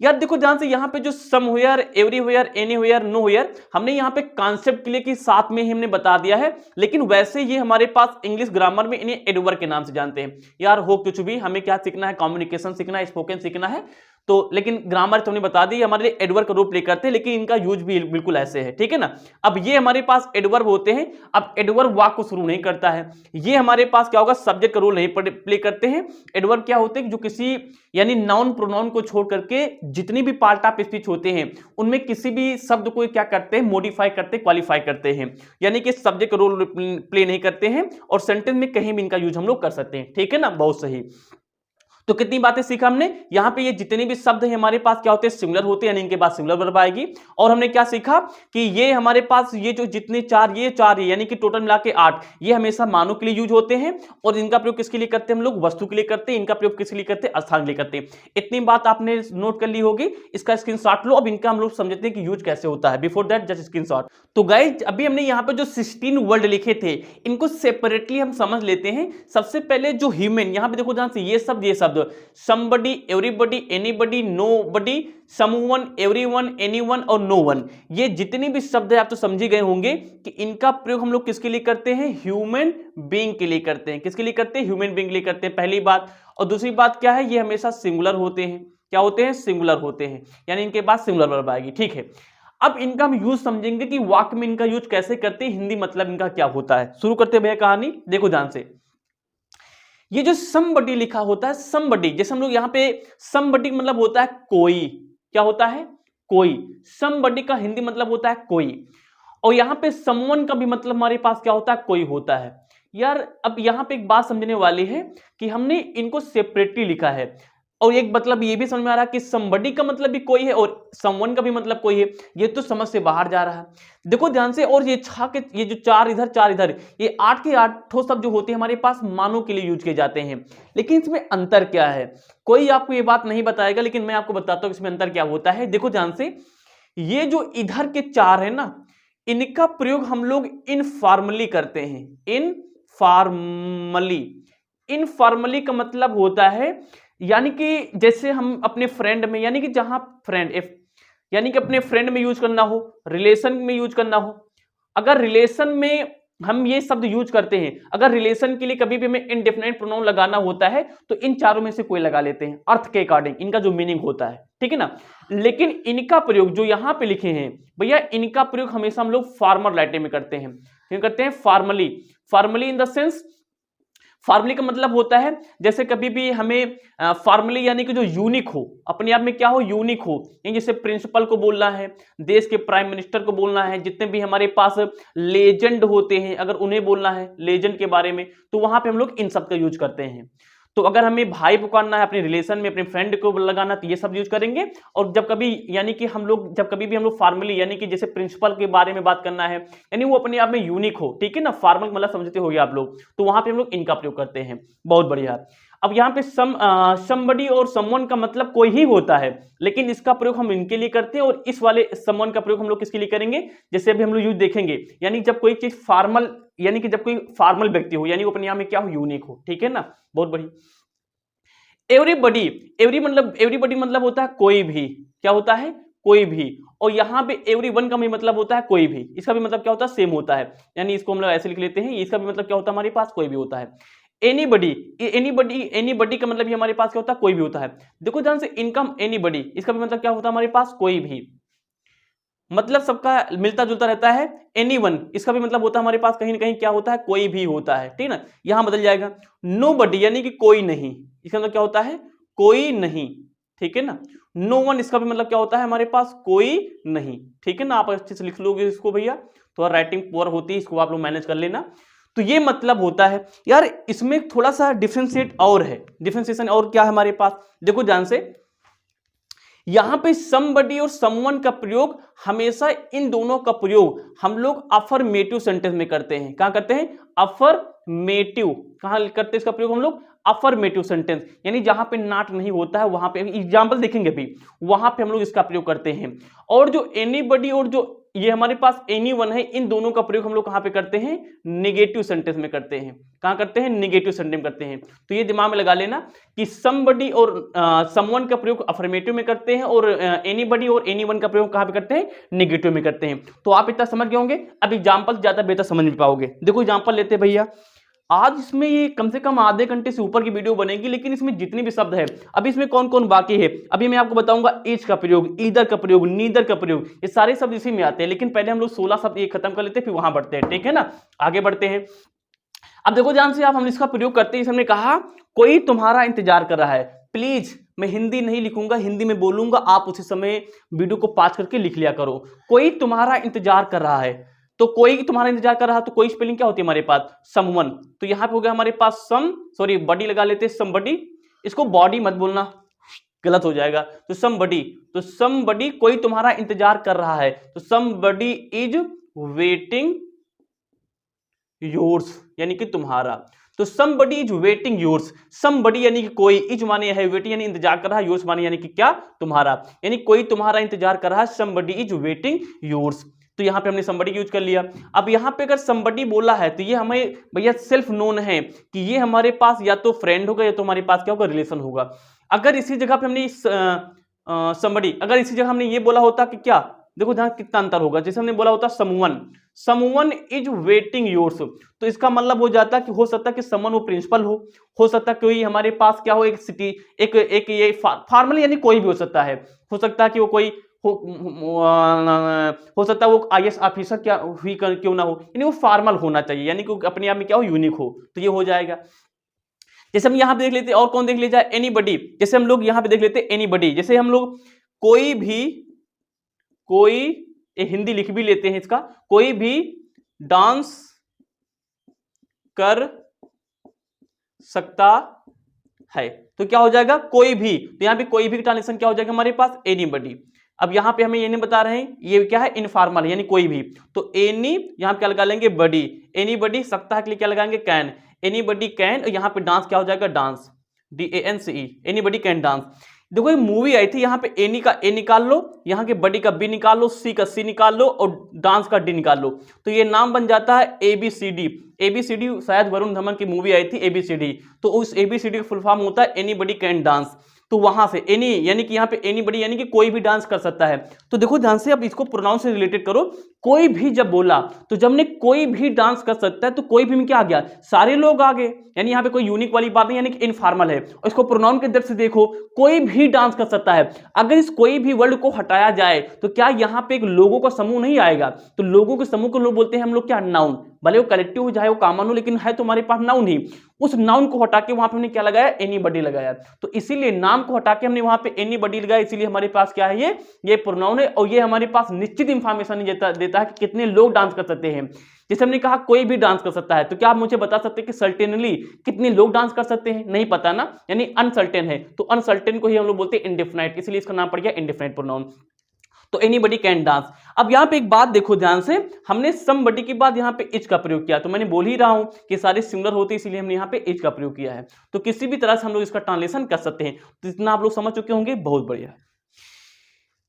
यार, देखो ध्यान से, यहाँ पे जो somewhere, everywhere, anywhere, nowhere, हमने यहाँ पे कॉन्सेप्ट के लिए कि साथ में ही हमने बता दिया है, लेकिन वैसे ये हमारे पास इंग्लिश ग्रामर में इन्हें एडवर्ब के नाम से जानते हैं। यार हो कुछ भी, हमें क्या सीखना है? कम्युनिकेशन सीखना है, स्पोकन सीखना है, तो लेकिन ग्रामर तो हमने बता दी हमारे लिए एडवर्ब का रूप प्ले करते हैं, लेकिन इनका यूज भी बिल्कुल ऐसे है, ठीक है ना। अब ये हमारे पास एडवर्ब होते हैं। अब एडवर्ब वाक्य को शुरू नहीं करता है, ये हमारे पास क्या होगा? सब्जेक्ट का रोल नहीं प्ले करते हैं। एडवर्ब क्या होते हैं? जो किसी, यानी नाउन प्रोनाउन को छोड़ करके जितनी भी पार्ट ऑफ स्पीच होते हैं उनमें किसी भी शब्द को क्या करते हैं? मॉडिफाई करते, क्वालिफाई करते हैं, यानी कि सब्जेक्ट का रोल प्ले नहीं करते हैं, और सेंटेंस में कहीं भी इनका यूज हम लोग कर सकते हैं, ठीक है ना। बहुत सही। तो कितनी बातें सीखा हमने यहाँ पे? ये जितने भी शब्द हैं हमारे पास क्या होते हैं? सिंगुलर होते हैं, यानी इनके बाद सिंगुलर वर्ब आएगी। और हमने क्या सीखा कि ये हमारे पास ये जो जितने चार है, यानी कि टोटल मिला के 8, ये हमेशा मानव के लिए यूज होते हैं, और इनका प्रयोग किसके लिए करते हैं हम लोग? वस्तु के लिए करते हैं। इनका प्रयोग किसके लिए करते हैं? स्थान के लिए करते हैं। इतनी बात आपने नोट कर ली होगी, इसका स्क्रीनशॉट लो। अब इनका हम लोग समझते हैं कि यूज कैसे होता है। Before that just screenshot. तो गाइस, अभी हमने यहाँ पे जो 16 वर्ड लिखे थे, इनको सेपरेटली हम समझ लेते हैं। सबसे पहले जो ह्यूमन, यहाँ पे देखो ध्यान से, ये शब्द somebody, everybody, anybody, nobody, someone, everyone, anyone और no one, ये जितने भी शब्द है आप तो समझ ही गए होंगे कि इनका प्रयोग हम लोग किसके लिए करते हैं? ह्यूमन बीइंग के लिए करते हैं। किसके लिए करते हैं? ह्यूमन बीइंग के लिए करते हैं, पहली बात। और दूसरी बात क्या है? ये हमेशा सिंगुलर होते हैं। क्या होते हैं? सिंगुलर होते हैं, यानी इनके बाद सिंगुलर वर्ब आएगी, ठीक है। अब इनका हम यूज समझेंगे कि वाक्य में इनका यूज कैसे करते हैं, हिंदी मतलब इनका क्या होता है। शुरू करते हैं भैया कहानी, देखो ध्यान से। ये जो समबडी लिखा होता है, समबडी, जैसे हम लोग यहाँ पे समबडी मतलब होता है कोई। क्या होता है? कोई। समबडी का हिंदी मतलब होता है कोई। और यहाँ पे समवन का भी मतलब हमारे पास क्या होता है? कोई होता है। यार अब यहाँ पे एक बात समझने वाली है कि हमने इनको सेपरेटली लिखा है। और एक मतलब ये भी समझ में आ रहा है कि somebody का मतलब भी कोई है और someone का भी मतलब कोई है। ये तो समझ से बाहर जा रहा है। देखो ध्यान से, और ये छह के ये जो चार इधर, ये 8 के 8 शब्द जो होते हैं हमारे पास मानों के लिए यूज किए जाते हैं। लेकिन इसमें अंतर क्या है, कोई आपको ये बात नहीं बताएगा, लेकिन मैं आपको बताता हूं इसमें अंतर क्या होता है। देखो ध्यान से, ये जो इधर के चार है ना, इनका प्रयोग हम लोग इनफॉर्मली करते हैं। इनफॉर्मली, इनफॉर्मली का मतलब होता है, यानी कि जैसे हम अपने फ्रेंड में, यानी कि जहां फ्रेंड यानी कि अपने फ्रेंड में यूज करना हो, रिलेशन में यूज करना हो। अगर रिलेशन में हम ये शब्द यूज करते हैं, अगर रिलेशन के लिए कभी भी हमें इंडेफिनिट प्रोनाउन लगाना होता है तो इन चारों में से कोई लगा लेते हैं अर्थ के अकॉर्डिंग, इनका जो मीनिंग होता है, ठीक है ना। लेकिन इनका प्रयोग जो यहां पे लिखे हैं भैया, इनका प्रयोग हमेशा हम लोग फॉर्मल राइटिंग में करते हैं। क्यों करते हैं? Formally. Formally in the sense, formally का मतलब होता है जैसे कभी भी हमें फॉर्मली यानी कि जो यूनिक हो, अपने आप में क्या हो, यूनिक हो। जैसे प्रिंसिपल को बोलना है, देश के प्राइम मिनिस्टर को बोलना है, जितने भी हमारे पास लेजेंड होते हैं अगर उन्हें बोलना है लेजेंड के बारे में, तो वहां पे हम लोग इन सब का यूज करते हैं। तो अगर हमें भाई पुकारना है अपने रिलेशन में, अपने फ्रेंड को लगाना, तो ये सब यूज करेंगे। और जब कभी यानी कि हम लोग जब कभी भी हम लोग फॉर्मली यानी कि जैसे प्रिंसिपल के बारे में बात करना है, यानी वो अपने आप में यूनिक हो, ठीक है ना, फॉर्मल मतलब समझते होगे आप लोग, तो वहां पे हम लोग इनका प्रयोग करते हैं। बहुत बढ़िया। अब यहाँ पे समबडी और समवन का मतलब कोई ही होता है, लेकिन इसका प्रयोग हम इनके लिए करते हैं, और इस वाले समवन का प्रयोग हम लोग किसके लिए करेंगे, जैसे अभी हम लोग यूज देखेंगे, यानी जब कोई चीज फॉर्मल, यानी कि जब कोई फॉर्मल व्यक्ति हो, यानी वो अपने आप में क्या हो, यूनिक हो, ठीक है ना। बहुत बढ़िया। एवरीबडी, एवरीबडी मतलब होता है कोई भी, क्या होता है, कोई भी। और यहां पे एवरीवन का भी मतलब होता है कोई भी, इसका भी मतलब क्या होता है, सेम होता है। यानी इसको हम लोग ऐसे लिख लेते हैं, इसका भी मतलब क्या होता है हमारे पास, कोई भी होता है। एनीबडी, एनीबडी का मतलब भी हमारे पास क्या होता है, कोई भी होता है। देखो ध्यान से, इनकम एनीबडी, इसका भी मतलब क्या होता है हमारे पास, कोई भी, मतलब सबका मिलता जुलता रहता है। एनीवन, इसका भी मतलब होता है हमारे पास कहीं ना कहीं क्या होता है, कोई भी होता है, ठीक ना। यहां बदल जाएगा। नोबडी यानी कि कोई नहीं, इसका मतलब क्या होता है, कोई नहीं, ठीक है ना। नो वन, इसका भी मतलब क्या होता है हमारे पास, कोई नहीं, ठीक है ना। आप अच्छे से लिख लोगे इसको भैया, थोड़ा राइटिंग पुअर होती है, इसको आप लोग मैनेज कर लेना। तो ये मतलब होता है यार, इसमें थोड़ा सा डिफ्रेंशिएट और है, डिफ्रेंशिएशन और क्या है हमारे पास, देखो ध्यान से, यहां पे समबडी और समवन का प्रयोग हमेशा, इन दोनों का प्रयोग हम लोग अफर्मेटिव सेंटेंस में करते हैं। कहां करते हैं, अफर्मेटिव, कहां करते हैं इसका प्रयोग हम लोग, अफर्मेटिव सेंटेंस, यानी जहां पे नॉट नहीं होता है वहां पे, एग्जांपल देखेंगे अभी, वहां पे हम लोग इसका प्रयोग करते हैं। और जो एनीबडी और जो ये हमारे पास एनीवन है, इन दोनों का प्रयोग हम लोग कहां पे करते हैं, नेगेटिव सेंटेंस में करते हैं। कहां करते हैं, नेगेटिव सेंटेंस में करते हैं। तो ये दिमाग में लगा लेना कि समबडी और समवन का प्रयोग अफर्मेटिव में करते हैं, और एनीबडी और एनीवन का प्रयोग कहां पे करते हैं, नेगेटिव में करते हैं। तो आप इतना समझ गए होंगे, अब एग्जांपल ज्यादा बेहतर समझ में पाओगे। देखो एग्जांपल लेते हैं भैया, आज इसमें ये कम से कम आधे घंटे से ऊपर की वीडियो बनेगी, लेकिन इसमें जितने भी शब्द है, अभी इसमें कौन कौन बाकी है, अभी मैं आपको बताऊंगा। ईच का प्रयोग, ईदर का प्रयोग, नीदर का प्रयोग, ये सारे शब्द इसी में आते हैं। लेकिन पहले हम लोग 16 शब्द ये खत्म कर लेते हैं, फिर वहां बढ़ते हैं, ठीक है ना, आगे बढ़ते हैं। अब देखो ध्यान से, आप हम इसका प्रयोग करते हैं। हमने कहा कोई तुम्हारा इंतजार कर रहा है, प्लीज मैं हिंदी नहीं लिखूंगा, हिंदी में बोलूंगा, आप उसी समय वीडियो को पॉज करके लिख लिया करो। कोई तुम्हारा इंतजार कर रहा है, तो कोई तुम्हारा इंतजार कर रहा है, तो कोई स्पेलिंग क्या होती है हमारे पास, समवन। तो यहां पे हो गया हमारे पास सम, सॉरी बडी लगा लेते हैं, समबडी, इसको बॉडी मत बोलना, गलत हो जाएगा। तो समबडी, तो समबडी कोई तुम्हारा इंतजार कर रहा है, तो समबडी इज वेटिंग योर्स, यानी कि तुम्हारा। तो somebody is waiting yours, somebody यानी कि कोई, इज माने है, वेटिंग यानी इंतजार कर रहा है, योर्स माने यानी कि क्या, तुम्हारा, यानी कोई तुम्हारा इंतजार कर रहा है, somebody इज वेटिंग योर्स। तो यहां पे हमने somebody यूज कर लिया। अब यहां पे अगर somebody बोला है, तो ये हमें भैया सेल्फ नोन है कि ये हमारे पास या तो फ्रेंड होगा या तो हमारे पास क्या होगा, रिलेशन होगा। अगर इसी जगह पे हमने somebody, अगर इसी जगह हमने ये बोला होता कि क्या, देखो ध्यान कितना अंतर होगा। जैसे हमने बोला होता someone, someone is waiting yours, तो इसका मतलब हो जाता है कि हो सकता है कि समवन वो प्रिंसिपल हो सकता है कोई हमारे पास क्या हो, एक सिटी, एक ये फॉर्मल यानी कोई भी हो सकता है कि वो कोई हो सकता है वो आईएएस ऑफिसर क्या हुई क्यों ना हो, यानी वो फॉर्मल होना चाहिए, यानी कि अपने आप में क्या हो, यूनिक हो, तो ये हो जाएगा। जैसे हम यहां पे देख लेते हैं, और कौन देख लिया जाए, एनीबडी। जैसे हम लोग यहां पे देख लेते हैं एनीबडी, जैसे हम लोग कोई भी, कोई हिंदी लिख भी लेते हैं इसका, कोई भी डांस कर सकता है, तो क्या हो जाएगा कोई भी, तो यहाँ पे कोई भी ट्रांजिशन क्या हो जाएगा हमारे पास एनीबॉडी। अब यहाँ पे हमें ये नहीं बता रहे हैं ये क्या है इनफॉर्मल यानी कोई भी, तो एनी यहाँ पे क्या लगा लेंगे बडी, एनीबॉडी सकता है के लिए क्या लगाएंगे कैन, एनीबॉडी कैन, और यहाँ पे डांस क्या हो जाएगा dance, DANCE, anybody can dance. देखो ये मूवी आई थी, यहाँ पे एनी का ए निकाल लो, यहाँ के बडी का बी निकाल लो, सी का सी निकाल लो और डांस का डी निकाल लो, तो ये नाम बन जाता है ABCD। ABCD शायद वरुण धवन की मूवी आई थी ABCD, तो उस ABCD का फुल फॉर्म होता है एनीबॉडी कैन डांस। तो वहां से एनी यानी कि यहाँ पे एनीबॉडी यानी कि कोई भी डांस कर सकता है। तो देखो ध्यान से अब इसको प्रोनाउन से रिलेटेड करो, कोई भी जब बोला तो जब ने कोई भी डांस कर सकता है तो कोई भी में क्या आ गया सारे लोग आ गए, यानी यहाँ पे कोई यूनिक वाली बात नहीं, यानी कि इनफॉर्मल है। और इसको प्रोनाउन के दृष्टि से देखो, कोई भी डांस कर सकता है। अगर इस कोई भी वर्ड को हटाया जाए तो क्या यहाँ पे एक लोगों का समूह नहीं आएगा, तो लोगों के समूह को लोग बोलते हैं हम लोग क्या नाउन, भले वो कलेक्टिव हो चाहे वो कॉमन हो, लेकिन है तुम्हारे पास नाउन ही। उस नाउन को हटा के वहां पे हमने क्या लगाया एनीबॉडी लगाया, तो इसीलिए नाम को हटा के हमने वहां पे एनीबॉडी लगाया, इसीलिए हमारे पास क्या है ये प्रोनाउन है। और ये हमारे पास निश्चित इंफॉर्मेशन देता है कि कितने लोग डांस कर सकते हैं। जैसे हमने कहा कोई भी डांस कर सकता है, तो क्या आप मुझे बता सकते हैं कि सर्टेनली कितने लोग डांस कर सकते हैं, नहीं पता ना, यानी अनसर्टेन है, तो अनसर्टेन को ही हम लोग बोलते हैं इंडेफिनाइट, इसलिए इसका नाम पड़ गया इंडेफिनाइट प्रोनाउन। तो एनीबॉडी कैन डांस। अब यहाँ पे एक बात देखो ध्यान से, हमने समबडी के बाद यहाँ पे इज का प्रयोग किया, तो मैंने बोल ही रहा हूं कि सारे सिमिलर होते हैं, इसीलिए हमने यहाँ पे इज का प्रयोग किया है। तो किसी भी तरह से हम लोग इसका ट्रांसलेशन कर सकते हैं, तो इतना आप लोग समझ चुके होंगे, बहुत बढ़िया।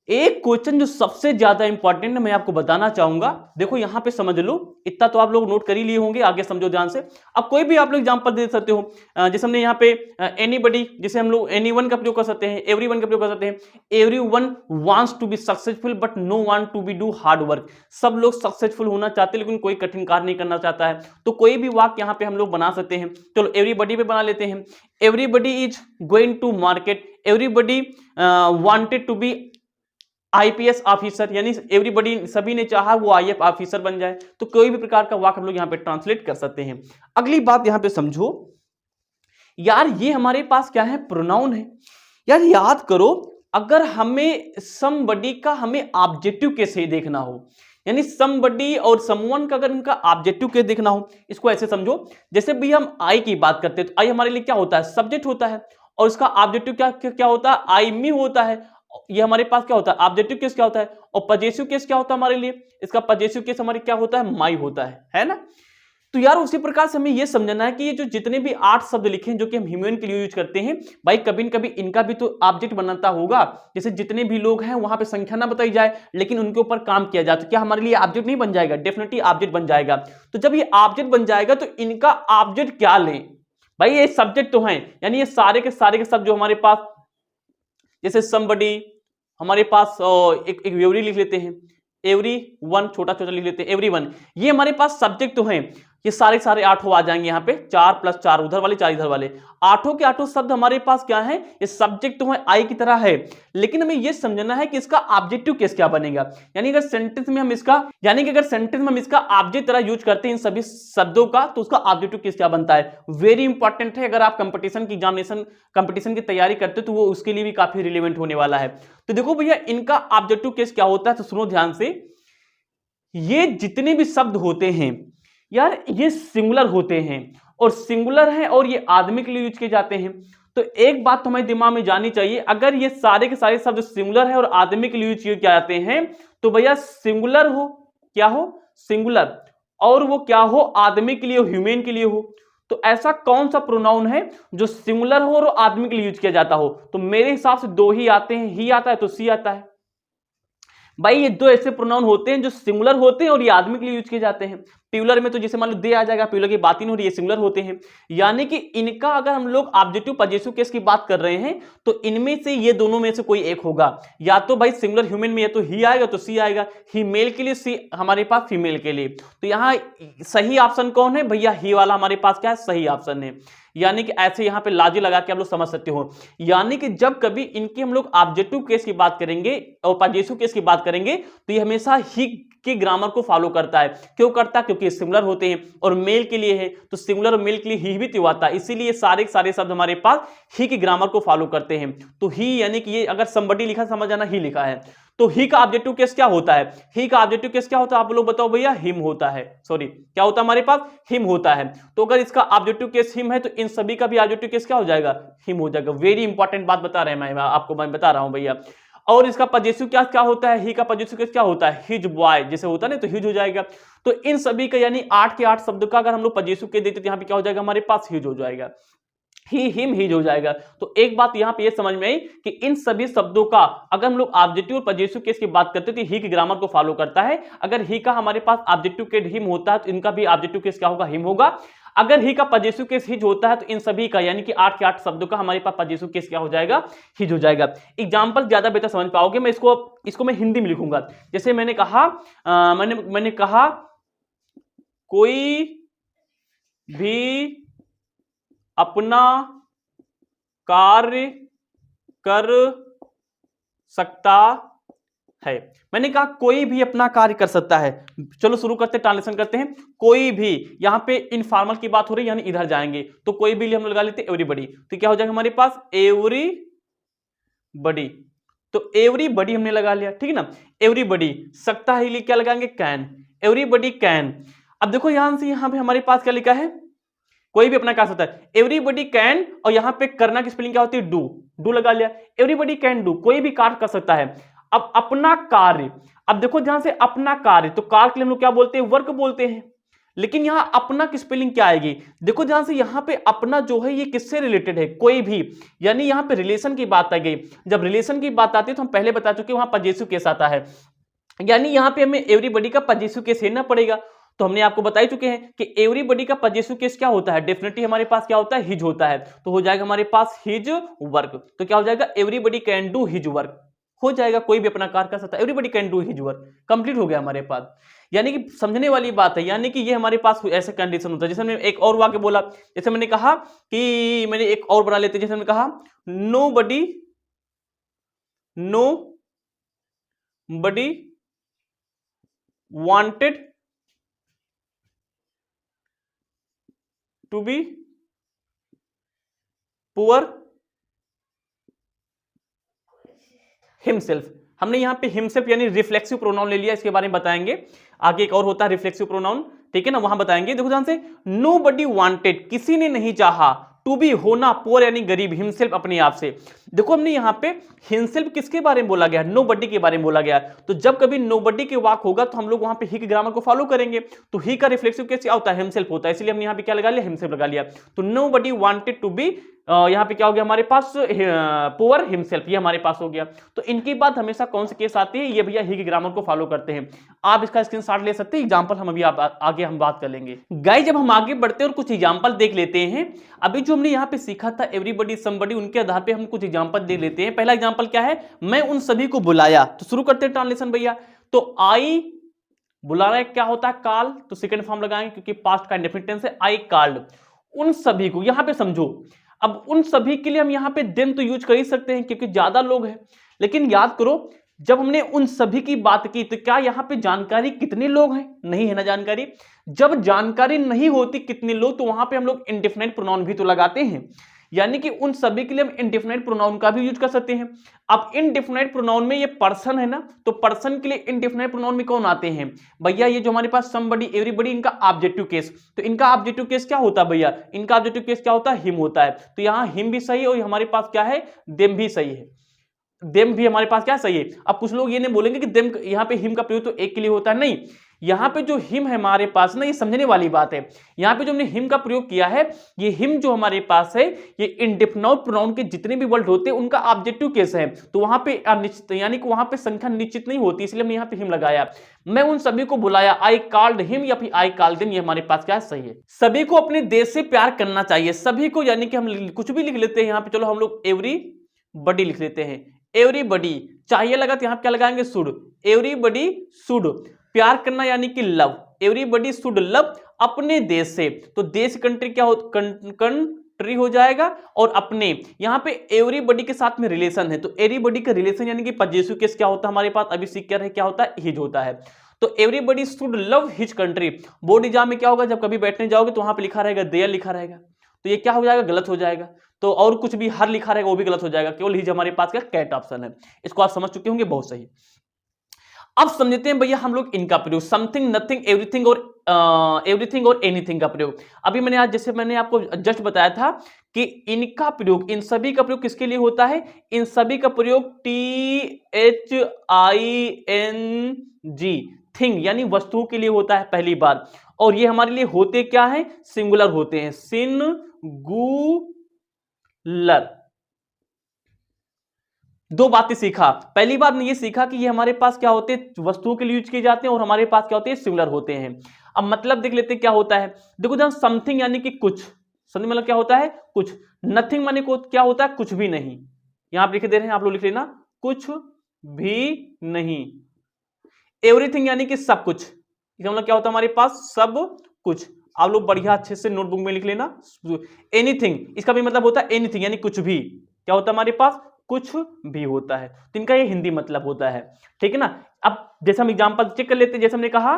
एक क्वेश्चन जो सबसे ज्यादा इंपॉर्टेंट है मैं आपको बताना चाहूंगा, देखो यहां पे समझ लो, इतना तो आप लोग नोट कर ही लिए होंगे, आगे समझो ध्यान से। अब कोई भी आप लोग एग्जांपल दे सकते हो, जैसे हमने यहाँ पे एनीबॉडी, जैसे हम लोग एनीवन का प्रयोग कर सकते हैं, एवरीवन का प्रयोग कर सकते हैं, everyone wants to be successful but no want to be do hard work, सब लोग सक्सेसफुल होना चाहते हैं लेकिन कोई कठिन कार्य नहीं करना चाहता है। तो कोई भी वाक्य यहाँ पे हम लोग बना सकते हैं, चलो एवरीबॉडी पे बना लेते हैं, everybody is going to market, everybody wanted to be IPS officer, यानी एवरीबॉडी सभी ने चाहा वो IAS ऑफिसर बन जाए। तो कोई भी प्रकार का वाक्य हम लोग यहाँ पे ट्रांसलेट कर सकते हैं। अगली बात यहाँ पे समझो यार, ये हमारे पास क्या है प्रोनाउन है। यार याद करो, अगर हमें समबडी का हमें ऑब्जेक्टिव केस ही देखना हो, यानी समबडी और समवन का अगर इनका ऑब्जेक्टिव केस देखना हो, इसको ऐसे समझो, जैसे भी हम आई की बात करते हैं तो आई हमारे लिए क्या होता है सब्जेक्ट होता है, और इसका ऑब्जेक्टिव क्या होता है आई मी होता है। ये हमारे पास क्या होता है ऑब्जेक्टिव केस क्या होता है, और पजेसिव केस क्या होता है हमारे लिए, इसका पजेसिव केस हमारे क्या होता है माई होता है ना। तो यार उसी प्रकार से हमें ये समझना है कि ये जो जितने भी 8 शब्द लिखे हैं जो कि हम ह्यूमन के लिए यूज करते हैं, भाई कभी न कभी इनका भी तो ऑब्जेक्ट बनाता होगा। जैसे जितने भी लोग हैं वहां पे संख्या ना बताई जाए लेकिन उनके ऊपर काम किया जाए, तो क्या हमारे लिए ऑब्जेक्ट नहीं बन जाएगा, डेफिनेटली ऑब्जेक्ट बन जाएगा। तो जब ये ऑब्जेक्ट बन जाएगा तो इनका ऑब्जेक्ट क्या लें, भाई ये सब्जेक्ट तो हैं, यानी ये सारे के शब्द जो हमारे पास, जैसे समबडी हमारे पास एक एवरी लिख लेते हैं, एवरी वन छोटा छोटा लिख लेते हैं, एवरीवन, ये हमारे पास सब्जेक्ट तो हैं। ये सारे 8 आ जाएंगे यहाँ पे, 4 + 4 उधर वाले 4 इधर वाले, 8 के 8 शब्द हमारे पास क्या है, ये सब्जेक्ट तो है आई की तरह है। लेकिन हमें ये समझना है कि इसका ऑब्जेक्टिव केस क्या बनेगा, यानी अगर सेंटेंस में हम इसका ऑब्जेक्ट तरह यूज करते हैं इन सभी शब्दों का, तो उसका ऑब्जेक्टिव केस क्या बनता है, वेरी इंपॉर्टेंट है। अगर आप कंपटीशन की तैयारी करते हो तो वो उसके लिए भी काफी रिलेवेंट होने वाला है। तो देखो भैया इनका ऑब्जेक्टिव केस क्या होता है, तो सुनो ध्यान से, ये जितने भी शब्द होते हैं यार ये सिंगुलर होते हैं, और सिंगुलर है और ये आदमी के लिए यूज किए जाते हैं। तो एक बात तो हमारे दिमाग में जानी चाहिए, अगर ये सारे के सारे शब्द सिंगुलर है और आदमी के लिए यूज किए जाते हैं, तो भैया सिंगुलर हो क्या हो सिंगुलर, और वो क्या हो आदमी के लिए हो, ह्यूमन के लिए हो। तो ऐसा कौन सा प्रोनाउन है जो सिंगुलर हो और आदमी के लिए यूज किया जाता हो, तो मेरे हिसाब से 2 ही आते हैं, ही आता है तो सी आता है। भाई ये 2 ऐसे प्रोनाउन होते हैं जो सिंगुलर होते हैं और ये आदमी के लिए यूज किए जाते हैं। प्लूरल में तो जैसे मान लो दे आ जाएगा, प्लूरल की बात ही नहीं हो रही है, सिंगुलर होते हैं। यानी कि इनका अगर हम लोग ऑब्जेक्टिव पजेसिव केस की बात कर रहे हैं तो इनमें से ये दोनों में से कोई एक होगा, या तो भाई सिंगुलर ह्यूमन में या तो ही आएगा तो सी आएगा, ही मेल के लिए सी हमारे पास फीमेल के लिए। तो यहाँ सही ऑप्शन कौन है भैया, ही वाला हमारे पास क्या है सही ऑप्शन है। यानी कि ऐसे यहां पे लाजी लगा के आप लोग समझ सकते हो, यानी कि जब कभी इनकी हम लोग ऑब्जेक्टिव केस की बात करेंगे और पजेसिव केस की बात करेंगे तो ये हमेशा ही की ग्रामर को फॉलो करता है। क्यों करता है? क्योंकि सिमिलर होते हैं और मेल के लिए है तो सिमिलर और मेल के लिए ही भी तो आता है, इसीलिए सारे शब्द हमारे पास ही की ग्रामर को फॉलो करते हैं। तो ही यानी कि ये अगर somebody लिखा समझ आना ही लिखा है, तो ही का ऑब्जेक्टिव केस क्या होता है? ही का ऑब्जेक्टिव केस क्या होता है? आप लोग बताओ भैया। हिम होता है। सॉरी, क्या होता है हमारे पास? हिम होता है। तो अगर इसका ऑब्जेक्टिव केस हिम है तो इन सभी का भी ऑब्जेक्टिव केस क्या हो जाएगा? हिम हो जाएगा। वेरी इंपॉर्टेंट बात बता रहे हैं, मैं बता रहा हूं भैया। और इसका पजेसिव क्या क्या होता है? ही का पजेसिव केस क्या होता है? हिज बॉय जैसे होता है ना, तो हिज हो जाएगा। तो इन सभी का यानी 8 के 8 शब्द का अगर हम लोग पजेसिव केस देते तो यहाँ पे क्या हो जाएगा हमारे पास? हिज हो जाएगा। ही हिम हिज हो जाएगा। तो एक बात यहां पे ये समझ में आई कि इन सभी शब्दों का अगर हम लोग ऑब्जेक्टिव और पजेसिव केस की बात करते हैं तो ही की ग्रामर को फॉलो करता है। अगर ही का हमारे पास ऑब्जेक्टिव केस हिम होता है तो इनका भी ऑब्जेक्टिव केस क्या होगा? हिम होगा। अगर ही का पजेसिव केस हिज होता है तो इन सभी का यानी कि 8 के 8 शब्दों का हमारे पास पजेसिव केस क्या हो जाएगा? हिज हो जाएगा। एग्जांपल ज्यादा बेहतर समझ पाओगे। मैं इसको मैं हिंदी में लिखूंगा। जैसे मैंने कहा मैंने कहा कोई भी अपना कार्य कर सकता है। मैंने कहा कोई भी अपना कार्य कर सकता है। चलो शुरू करते, ट्रांसलेशन करते हैं। कोई भी, यहां पे इनफॉर्मल की बात हो रही है यानी इधर जाएंगे तो कोई भी हम लगा लेते एवरीबॉडी। तो क्या हो जाएगा हमारे पास? एवरीबॉडी। तो एवरीबॉडी हमने लगा लिया, ठीक है ना। एवरीबॉडी सकता है लिए क्या लगाएंगे? कैन। Everybody can. अब देखो यहां से यहां पे हमारे पास क्या लिखा है? कोई भी अपना कर सकता है। एवरीबॉडी कैन, और यहां पे करना की स्पेलिंग क्या होती है? डू। डू लगा लिया। एवरीबॉडी कैन डू, कोई भी कार्य कर सकता है। अब अपना कार्य, अब देखो ध्यान से, अपना कार्य, तो कार्य के लिए हम लोग क्या बोलते हैं? वर्क बोलते हैं। लेकिन यहां अपना की स्पेलिंग क्या आएगी? देखो ध्यान से, यहां पे अपना जो है ये किससे रिलेटेड है? कोई भी, यानी यहां पे रिलेशन की बात आ गई। जब रिलेशन की बात आती है तो हम पहले बता चुके वहां पजेसिव केस आता है, यानी यहां पे हमें एवरीबॉडी का पजेसिव केस लेना पड़ेगा। तो हमने आपको बता ही चुके हैं कि एवरीबॉडी का पजेसिव केस क्या होता है? डेफिनेटली हमारे पास क्या होता है? हिज होता है। तो हो जाएगा हमारे पास हिज वर्क। तो क्या हो जाएगा? Everybody can do his work हो जाएगा। कोई भी अपना कार्य कर सकता है। Everybody can do his work, complete हो गया हमारे पास। यानी कि समझने वाली बात है, यानी कि ये हमारे पास ऐसा कंडीशन होता है। जैसे मैंने एक और वाक्य बोला, जैसे मैंने कहा कि मैंने एक और बना लेते, जैसे मैंने कहा nobody wanted to be poor himself. हमने यहां पे हिमसेल्फ यानी रिफ्लेक्सिव प्रोनाउन ले लिया, इसके बारे में बताएंगे आगे। एक और होता है रिफ्लेक्सिव प्रोनाउन, ठीक है ना, वहां बताएंगे। देखो ध्यान से, नोबडी वांटेड, किसी ने नहीं चाहा, टू बी होना, पुअर यानी गरीब, हिमसेल्फ अपने आप से। देखो हमने यहां पे हिमसेल्फ किसके बारे में बोला गया? नोबडी के बारे में बोला गया। तो जब कभी नोबडी के वाक होगा तो हम लोग वहां पे ही की ग्रामर को फॉलो करेंगे। तो ही का रिफ्लेक्सिव केस क्या होता है? हिमसेल्फ होता है, इसलिए हमने यहां पे क्या लगा लिया? हिमसेल्फ लगा लिया। तो नोबडी वांटेड टू बी, यहां पे क्या हो गया हमारे पास? पुअर हिमसेल्फ, ये हमारे पास हो गया। तो इनकी बात हमेशा कौन सी केस आती है? ये भैया ही की ग्रामर को फॉलो करते हैं। आप इसका स्क्रीनशॉट ले सकते हैं। एग्जांपल हम अभी आगे हम बात कर लेंगे। गाइस जब हम आगे बढ़ते हैं और कुछ एग्जांपल देख लेते हैं, अभी जो हमने यहाँ पे सीखा था एवरीबॉडी समबडी, उनके आधार पे हम कुछ एग्जांपल देख लेते हैं। पहला एग्जांपल क्या है? मैं उन सभी को बुलाया। तो शुरू करते हैं ट्रांसलेशन भैया। तो आई, बुलाना क्या होता है? कॉल। तो सेकंड फॉर्म लगाएंगे क्योंकि पास्ट का इंडेफिनिट टेंस है। आई कॉल्ड उन सभी को। यहां पे समझो, अब उन सभी के लिए हम यहां पे देम तो यूज कर ही सकते हैं क्योंकि ज्यादा लोग हैं, लेकिन याद करो जब हमने उन सभी की बात की तो क्या यहां पे जानकारी कितने लोग हैं? नहीं है ना जानकारी। जब जानकारी नहीं होती कितने लोग, तो वहां पे हम लोग इंडेफिनिट प्रोनाउन भी तो लगाते हैं, यानी कि उन सभी के लिए हम इंडेफिनिट प्रोनाउन का भी यूज कर सकते हैं। अब इंडेफिनिट प्रोनाउन में ये पर्सन है ना, तो पर्सन के लिए इंडेफिनिट प्रोनाउन में कौन आते हैं भैया? ये जो हमारे पास समबडी, एवरीबडी, इनका ऑब्जेक्टिव केस। तो इनका ऑब्जेक्टिव केस क्या होता है भैया? इनका ऑब्जेक्टिव केस क्या होता है? हिम होता है। तो यहां हिम भी सही है और हमारे पास क्या है? देम भी सही है। देम भी हमारे पास क्या सही है। अब कुछ लोग ये नहीं बोलेंगे कि देम, यहाँ पे हिम का प्रयोग तो एक के लिए होता है, नहीं। यहाँ पे जो हिम है हमारे पास ना, ये समझने वाली बात है। यहाँ पे जो हमने हिम का प्रयोग किया है, ये हिम जो हमारे पास है, ये इंडेफिनिट प्रोनाउन के जितने भी वर्ड होते हैं उनका ऑब्जेक्टिव केस है। तो वहां पे अनिश्चित, यानी कि वहां पे संख्या निश्चित नहीं होती, इसलिए हमने यहाँ पे हिम लगाया। मैं उन सभी को बुलाया, आई कॉल्ड हिम, या फिर आई कॉल्ड देम, ये हमारे पास क्या सही है। सभी को अपने देश से प्यार करना चाहिए। सभी को यानी कि हम कुछ भी लिख लेते हैं यहाँ पे। चलो हम लोग एवरीबडी लिख लेते हैं। एवरीबडी चाहिए लगा तो यहाँ पे क्या लगाएंगे? शुड। एवरीबडी शुड, प्यार करना यानी कि लव। एवरीबडी शुड लव अपने देश से। तो देश कंट्री क्या हो? कंट्री हो जाएगा। और अपने, यहाँ पे एवरीबडी के साथ में रिलेशन है, तो एवरीबडी का रिलेशन यानी कि पजेसिव केस क्या होता है हमारे पास? अभी सीख कर है क्या होता है? हिज होता है। तो everybody should love his country, board exam में क्या होगा, जब कभी बैठने जाओगे तो वहां पे लिखा रहेगा देयर लिखा रहेगा, तो ये क्या हो जाएगा, गलत हो जाएगा। तो और कुछ भी हर लिखा रहेगा वो भी गलत हो जाएगा, केवल हिज हमारे पास क्या कैट ऑप्शन है। इसको आप समझ चुके होंगे, बहुत सही। अब समझते हैं भैया हम लोग इनका प्रयोग, समथिंग, नथिंग, एवरीथिंग और एनीथिंग का प्रयोग। अभी मैंने आज जैसे मैंने आपको जस्ट बताया था कि इनका प्रयोग, इन सभी का प्रयोग किसके लिए होता है, इन सभी का प्रयोग THING, थिंग यानी वस्तुओं के लिए होता है पहली बार, और ये हमारे लिए होते क्या है, सिंगुलर होते हैं, सिंगुलर। दो बातें सीखा, पहली बार ने ये सीखा कि ये हमारे पास क्या होते हैं, वस्तुओं के लिए यूज किए जाते हैं, और हमारे पास क्या होते हैं, सिंगुलर होते हैं। अब मतलब देख लेते हैं क्या होता है। देखो जहां समथिंग यानी कि कुछ, समथिंग मतलब क्या होता है, कुछ। नथिंग माने को क्या होता है, कुछ भी नहीं। यहां पर लिख दे रहे हैं, आप लोग लिख लेना, कुछ भी नहीं। एवरीथिंग यानी कि सब कुछ, इसका मतलब क्या होता है हमारे पास, सब कुछ। आप लोग बढ़िया अच्छे से नोटबुक में लिख लेना। एनीथिंग, इसका भी मतलब होता है एनीथिंग यानी कुछ भी, क्या होता है हमारे पास, कुछ भी होता है। तो इनका ये हिंदी मतलब होता है, ठीक है ना। अब जैसे हम एग्जांपल चेक कर लेते हैं, जैसे हमने कहा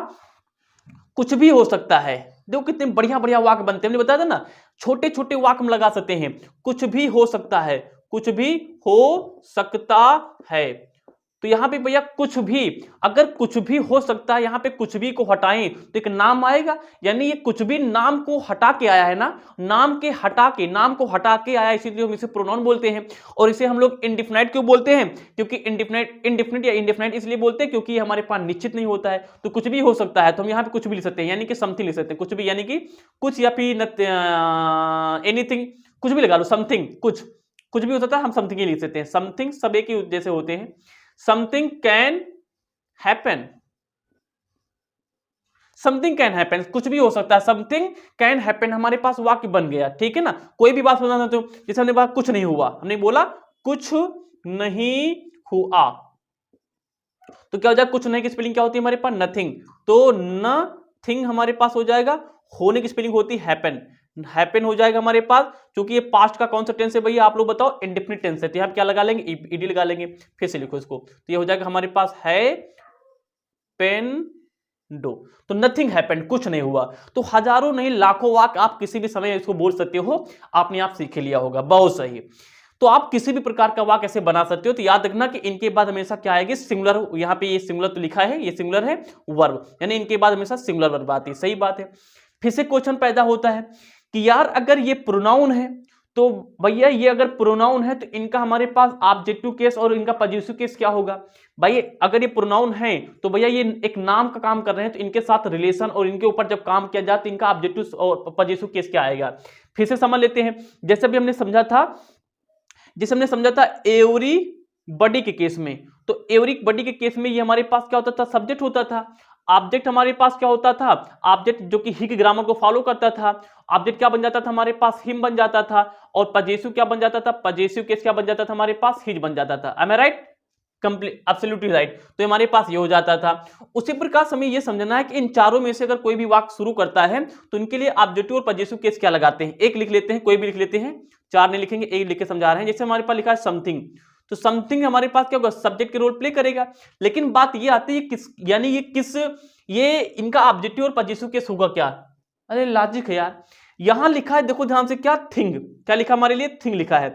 कुछ भी हो सकता है, देखो कितने बढ़िया बढ़िया वाक्य बनते हैं, हमने बताया था ना, छोटे छोटे वाक्य हम लगा सकते हैं, कुछ भी हो सकता है, कुछ भी हो सकता है। तो यहां पे भैया कुछ भी, अगर कुछ भी हो सकता है, यहां पे कुछ भी को हटाएं तो एक नाम आएगा, यानी ये कुछ भी नाम को हटा के आया है ना, नाम को हटा के आया, इसीलिए हम इसे प्रोनाउन बोलते हैं। और इसे हम लोग इंडिफिनाइट क्यों बोलते हैं, क्योंकि इंडिफिनिट या इंडिफिनाइट इसलिए बोलते हैं क्योंकि हमारे पास निश्चित नहीं होता है, तो कुछ भी हो सकता है, तो हम यहाँ पे कुछ भी लिख सकते हैं, यानी कि समथिंग लिख सकते हैं, कुछ भी यानी कि कुछ, या फिर एनीथिंग, कुछ भी लगा लो, समथिंग, कुछ भी हो सकता है, हम समथिंग ही लिख सकते हैं। समथिंग सब एक ही जैसे होते हैं। Something can happen, something can happen, कुछ भी हो सकता है, समथिंग कैन हैपन, हमारे पास वाक्य बन गया, ठीक है ना। कोई भी बात बताना तो, जैसे हमने बोला कुछ नहीं हुआ, हमने बोला कुछ नहीं हुआ, तो क्या हो जाएगा, कुछ नहीं की स्पेलिंग क्या होती है हमारे पास, नथिंग, तो नथिंग हमारे पास हो जाएगा। होने की स्पेलिंग होती है हैपन, हैपन हो जाएगा हमारे पास, क्योंकि ये पास्ट का कौन सा टेंस है भैया, आप लोग बताओ, इंडेफिनिट टेंस है, तो यहाँ क्या लगा लेंगे, ईडी लगा लेंगे। फिर से लिखो इसको, तो ये हो जाएगा हमारे पास है पेन डो, तो नथिंग हैपेंड, कुछ नहीं हुआ। तो हजारों नहीं लाखों वाक्य आप किसी भी समय इसको बोल सकते हो, आपने आप सीख लिया होगा, बहुत सही। तो आप किसी भी प्रकार का वाक्य ऐसे बना सकते हो, तो याद रखना कि इनके बाद हमेशा क्या आएगी, सिंगुलर। यहाँ पे ये सिंगुलर तो लिखा है, ये सिंगुलर है वर्ब, यानी इनके बाद हमेशा सिंगुलर वर्ब आती है, सही बात है। फिर से क्वेश्चन पैदा होता है कि यार अगर ये प्रोनाउन है, तो भैया ये अगर प्रोनाउन है तो इनका हमारे पास ऑब्जेक्टिव केस और इनका पॉजिटिव केस क्या होगा। भाई अगर ये प्रोनाउन है तो भैया ये एक नाम का काम कर रहे हैं, तो इनके साथ रिलेशन और इनके ऊपर जब काम किया जाए तो इनका ऑब्जेक्टिव और पॉजिटिव केस क्या आएगा। फिर से समझ लेते हैं, जैसे भी हमने समझा था एवरी बडी के केस में, तो एवरी बडी के केस में ये हमारे पास क्या होता था, सब्जेक्ट होता था। ऑब्जेक्ट हमारे पास क्या होता था, ऑब्जेक्ट जो कि ही की ग्रामर को फॉलो करता था, ऑब्जेक्ट क्या बन जाता था हमारे पास, हिम बन जाता था, और पजेसिव क्या बन जाता था, पजेसिव केस क्या बन जाता था हमारे पास, हिज बन जाता था। एम आई राइट, कंप्लीट एब्सोल्युटली राइट। तो हमारे पास ये हो जाता था। उसी प्रकार हमें ये समझना है कि इन चारों में से अगर कोई भी वाक्य शुरू करता है तो इनके लिए ऑब्जेक्टिव और पजेसिव केस क्या लगाते हैं, एक लिख लेते हैं, कोई भी लिख लेते हैं, चार नहीं लिखेंगे, एक लिख के समझा रहे हैं। जैसे हमारे पास लिखा है समथिंग, तो समथिंग हमारे पास क्या होगा, सब्जेक्ट के रोल प्ले करेगा। लेकिन बात ये आती है किस, यानी ये इनका ऑब्जेक्टिव और पजेसिव केस होगा क्या। अरे लॉजिक है यार, यहां लिखा है देखो ध्यान से, क्या थिंग, क्या लिखा हमारे लिए, थिंग लिखा है।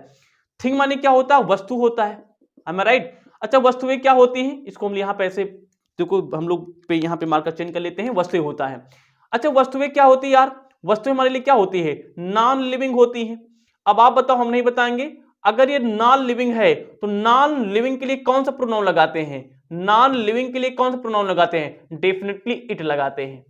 थिंग माने क्या होता है, वस्तु होता है, am I right? अच्छा वस्तुएं क्या होती हैं, इसको हम यहाँ पे ऐसे देखो, हम लोग पे यहाँ पे मार्कर चेंज कर लेते हैं, वस्तुएं होता है। अच्छा वस्तुएं क्या होती है यार, वस्तुएं हमारे लिए क्या होती है, नॉन लिविंग होती है। अब आप बताओ, हम नहीं बताएंगे। अगर ये नॉन लिविंग है तो नॉन लिविंग के लिए कौन सा प्रोनाउन लगाते हैं, नॉन लिविंग के लिए कौन सा प्रोनाउन लगाते हैं, डेफिनेटली इट लगाते हैं।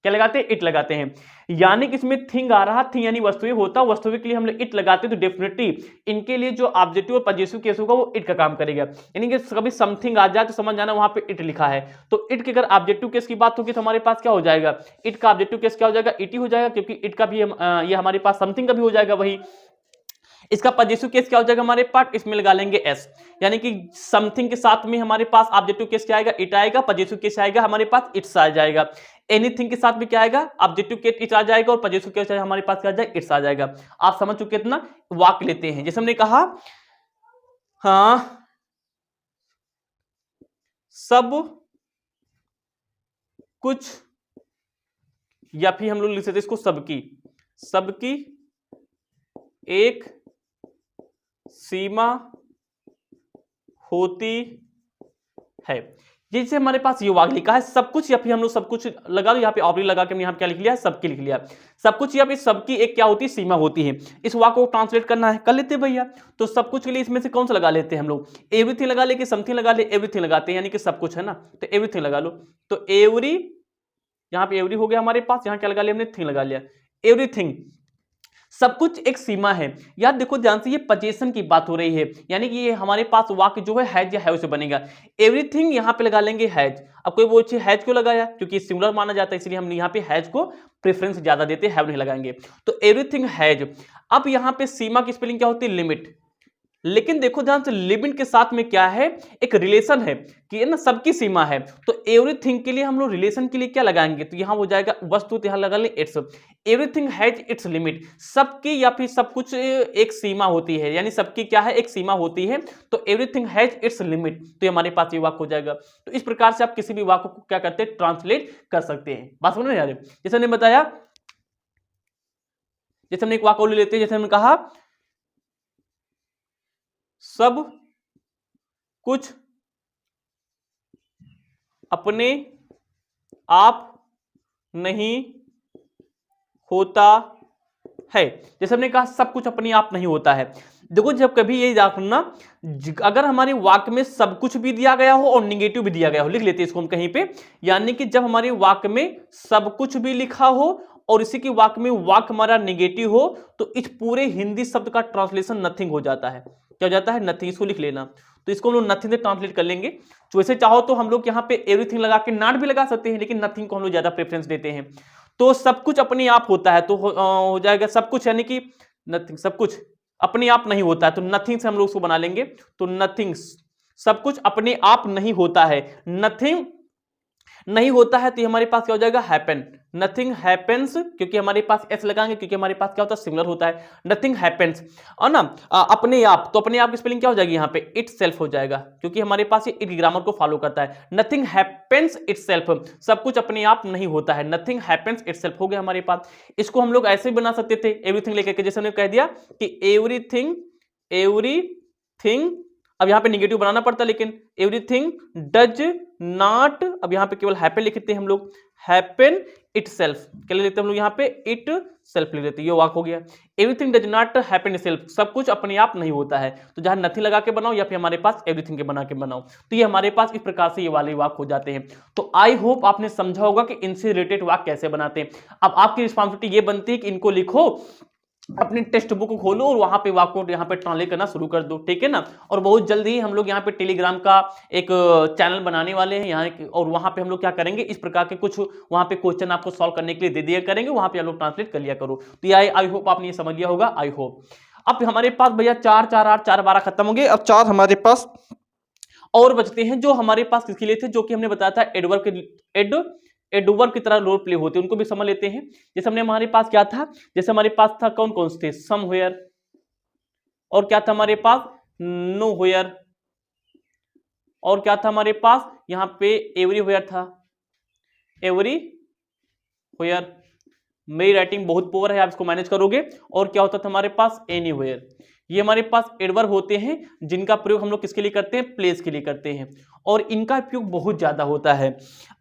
क्या लगाते हैं, इट लगाते हैं। यानी कि इसमें थिंग आ रहा, थिंग यानी वस्तुएं होता, वस्तुएं के लिए हम लोग इट लगाते हैं, तो डेफिनेटली इनके लिए जो ऑब्जेक्टिव और पजेसिव केस होगा वो इट का काम करेगा। यानी कि कभी समथिंग आ जाए तो समझ जाना वहां पे इट लिखा है, तो इट के अगर ऑब्जेक्टिव केस की बात होगी तो हमारे पास क्या हो जाएगा, इट का ऑब्जेक्टिव केस क्या हो जाएगा, इट ही हो जाएगा, क्योंकि इट का भी ये हमारे पास समथिंग का भी हो जाएगा वही। इसका पजेसिव केस क्या हो जाएगा हमारे पास, इसमें लगा लेंगे एस, यानी कि समथिंग के साथ में हमारे पास ऑब्जेक्टिव केस क्या आएगा, इट आएगा, पजेसिव केस आएगा हमारे पास इट्स आ जाएगा। एनीथिंग के साथ भी क्या आएगा, ऑब्जेक्टिव केस इट्स आ जाएगा, और पजेसिव केस हमारे पास क्या आ जाएगा, इट्स आ जाएगा। आप समझ चुके इतना। वाक्य लेते हैं, जैसे हमने कहा हाँ सब कुछ, या फिर हम लोग लिख सकते इसको सबकी, सबकी एक सीमा होती है। जैसे हमारे पास ये वाक्य लिखा है सब कुछ, या फिर हम लोग सब कुछ लगा दो, यहाँ पे ऑब्लिक लगा के हमने यहाँ पे क्या लिख लिया है, सबकी लिख लिया। सब कुछ या फिर सबकी एक क्या होती है, सीमा होती है। इस वाक्य को ट्रांसलेट करना है, कर लेते हैं भैया। तो सब कुछ के लिए इसमें से कौन सा लगा लेते हैं हम लोग, एवरीथिंग लगा ले कि समथिंग लगा ले, एवरीथिंग लगाते हैं, यानी कि सब कुछ है ना, तो एवरीथिंग लगा लो। तो एवरी, यहाँ पे एवरी हो गया हमारे पास, यहाँ क्या लगा लिया हमने, थिंग लगा लिया, एवरीथिंग। सब कुछ एक सीमा है। यार देखो ध्यान से, ये पोजीशन की बात हो रही है, यानी कि ये हमारे पास वाक्य जो है हैज या हैव से बनेगा। एवरीथिंग यहाँ पे लगा लेंगे हैज। अब कोई वो चीज हैज क्यों लगाया, क्योंकि सिंगुलर माना जाता है, इसलिए हम यहाँ पे हैज को प्रेफरेंस ज्यादा देते हैं, हैव नहीं लगाएंगे। तो एवरीथिंग हैज। अब यहाँ पे सीमा की स्पेलिंग क्या होती है, लिमिट। लेकिन देखो ध्यान से, लिमिट के साथ में क्या है, एक रिलेशन है कि ना सबकी सीमा है। तो एवरीथिंग के लिए हम लोग रिलेशन के लिए क्या लगाएंगे, तो यहां हो जाएगा वस्तु, यहां लगा ले it's. Everything has its limit. सबकी या फिर सब कुछ एक सीमा होती है, यानी सबकी क्या है, एक सीमा होती है। तो एवरीथिंग हैज इट्स लिमिट, तो हमारे पास ये वाक्य हो जाएगा। तो इस प्रकार से आप किसी भी वाक्य को क्या करते हैं, ट्रांसलेट कर सकते हैं। बात समझ में आ रही है? जैसे हमने बताया, जैसे हमने एक वाक्य ले लेते हैं, जैसे हमने कहा सब कुछ अपने आप नहीं होता है। जैसे हमने कहा सब कुछ अपने आप नहीं होता है। देखो जब कभी ये याद रखना, अगर हमारे वाक्य में सब कुछ भी दिया गया हो और निगेटिव भी दिया गया हो, लिख लेते हैं इसको हम कहीं पे, यानी कि जब हमारे वाक्य में सब कुछ भी लिखा हो और इसी के वाक्य में वाक्य हमारा निगेटिव हो, तो इस पूरे हिंदी शब्द का ट्रांसलेशन नथिंग हो जाता है। क्या हो जाता है, नथिंग। इसको लिख लेना। तो इसको हम लोग नथिंग से ट्रांसलेट कर लेंगे। तो वैसे चाहो तो हम लोग यहाँ पे एवरीथिंग लगा के नॉट भी लगा सकते हैं, लेकिन नथिंग को हम लोग ज्यादा प्रेफरेंस देते हैं। तो सब कुछ अपने आप होता है, तो हो जाएगा सब कुछ, यानी कि नथिंग। सब कुछ अपने आप नहीं होता है, तो नथिंग से हम लोग उसको बना लेंगे। तो नथिंग, सब कुछ अपने आप नहीं होता है, नथिंग नहीं होता है, तो ये हमारे पास क्या हो जाएगा, हैपन। नथिंग हैपेंस, क्योंकि हमारे पास एस लगाएंगे, क्योंकि हमारे पास क्या होता है, सिमिलर होता है। नथिंग हैपेंस, और ना अपने आप, तो अपने आप की स्पेलिंग क्या हो जाएगी यहाँ पे, इट सेल्फ हो जाएगा, क्योंकि हमारे पास ये इट ग्रामर को फॉलो करता है। नथिंग हैपेंस इट सेल्फ, सब कुछ अपने आप नहीं होता है, नथिंग हैपेंस इट सेल्फ हो गया हमारे पास। इसको हम लोग ऐसे भी बना सकते थे, एवरीथिंग लेकर के, जैसे हमने कह दिया कि एवरीथिंग, एवरीथिंग, अब यहां पे निगेटिव बनाना पड़ता, लेकिन एवरीथिंग डज नॉट, अब यहां पे केवल हैपन लिखते हैं हम लोग, हैपन इट सेल्फ, क्या ले लेते हैं हम लोग यहाँ पे, इट सेल्फ ले लेते हैं, ये वाक हो गया। Everything does not happen it self, सब कुछ अपने आप नहीं होता है, तो जहां नथिंग लगा के बनाओ या फिर हमारे पास एवरीथिंग के बना के बनाओ, तो ये हमारे पास इस प्रकार से ये वाले वाक हो जाते हैं। तो आई होप आपने समझा होगा कि इनसे रिलेटेड वाक कैसे बनाते हैं। अब आपकी रिस्पॉन्सिबिलिटी ये बनती है कि इनको लिखो, अपनी टेक्स्ट बुक खोलो और वहां पे वाक्यों यहाँ पे ट्रांसलेट करना शुरू कर दो, ठीक है ना। और बहुत जल्दी ही हम लोग यहाँ पे टेलीग्राम का एक चैनल बनाने वाले हैं यहाँ, और वहां पे हम लोग क्या करेंगे, इस प्रकार के कुछ वहां पे क्वेश्चन आपको सॉल्व करने के लिए दे दिया करेंगे, वहां पे आप लोग ट्रांसलेट कर लिया करो। तो ये आई होप आपने ये समझ लिया होगा, आई होप। अब हमारे पास भैया 4 4 8 4 12 खत्म होंगे, अब 4 हमारे पास और बचते हैं, जो हमारे पास किसके लिए थे, जो कि हमने बताया था एडवर्ब की तरह रोल प्ले होते हैं, उनको भी समझ लेते हैं। जैसे हमने हमारे पास क्या था, जैसे हमारे पास था कौन कौन से थे, समवेयर, और क्या था हमारे पास, नोवेयर, और क्या था हमारे पास यहां पे एवरीवेयर था, एवरीवेयर। मेरी राइटिंग बहुत पुअर है, आप इसको मैनेज करोगे। और क्या होता था हमारे पास, एनीवेयर। ये हमारे पास एडवर्ब होते हैं जिनका प्रयोग हम लोग किसके लिए करते हैं, प्लेस के लिए करते हैं, और इनका उपयोग बहुत ज्यादा होता है।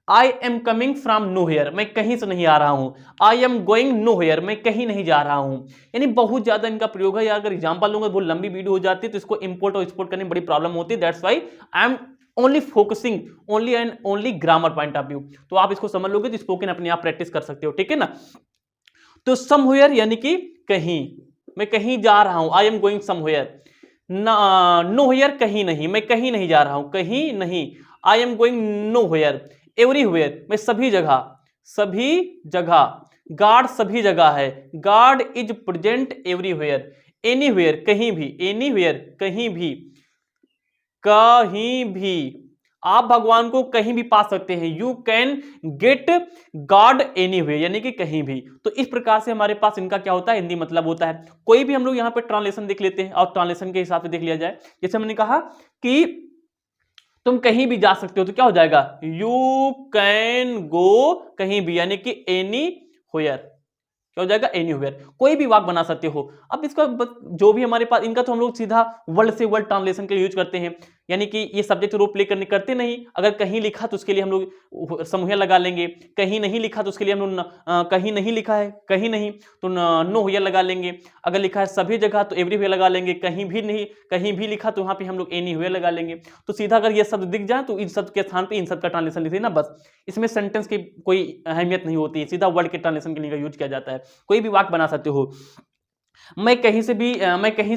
I am coming from nowhere, मैं कहीं से नहीं आ रहा हूं। I am going nowhere, मैं कहीं नहीं जा रहा हूं। यानी बहुत ज्यादा इनका प्रयोग है यार, अगर एग्जाम्पल लूंगा बहुत लंबी वीडियो हो जाती है, तो इसको इंपोर्ट और एक्सपोर्ट करने में बड़ी प्रॉब्लम होती है। That's why I am only focusing only and only grammar point of view. तो आप इसको समझ लोगे तो स्पोकन अपने आप प्रैक्टिस कर सकते हो, ठीक है ना। तो समवेयर यानी कि कहीं, मैं कहीं जा रहा हूं, I am going somewhere. Nowhere कहीं नहीं, मैं कहीं नहीं जा रहा हूं, कहीं नहीं, I am going nowhere. Everywhere, मैं सभी जगह, सभी जगह, गॉड सभी जगह है, God is present everywhere. Anywhere कहीं भी, एनीवेयर कहीं भी, कहीं भी, आप भगवान को कहीं भी पा सकते हैं, you can get God anywhere, यानी कि कहीं भी। तो इस प्रकार से हमारे पास इनका क्या होता है, हिंदी मतलब होता है। कोई भी हम लोग यहाँ पे ट्रांसलेशन देख लेते हैं और ट्रांसलेशन के हिसाब से देख लिया जाए। जैसे हमने कहा कि तुम कहीं भी जा सकते हो, तो क्या हो जाएगा, यू कैन गो कहीं भी, यानी कि एनी व्हेयर, क्या हो जाएगा, एनीवेयर, कोई भी वाक्य बना सकते हो। अब इसका जो भी हमारे पास इनका तो हम लोग सीधा वर्ड से वर्ड ट्रांसलेशन के लिए यूज करते हैं, यानी कि ये सब्जेक्ट रोल प्ले करते नहीं। अगर कहीं लिखा तो उसके लिए हम लोग समूह लगा लेंगे, कहीं नहीं लिखा तो उसके लिए हम लोग कहीं नहीं लिखा है, कहीं नहीं तो नो हुयर लगा लेंगे। अगर लिखा है सभी जगह तो एवरीवेयर लगा लेंगे, कहीं भी नहीं, कहीं भी लिखा तो वहां पे हम लोग एनीवेयर लगा लेंगे। तो सीधा अगर ये शब्द दिख जाए तो इन शब्द के स्थान पे इन शब्द का ट्रांसलेशन लिख देना बस। इसमें सेंटेंस की कोई अहमियत नहीं होती है, सीधा वर्ड के ट्रांसलेशन के लिए यूज किया जाता है। कोई भी वाक्य बना सकते हो। मैं कहीं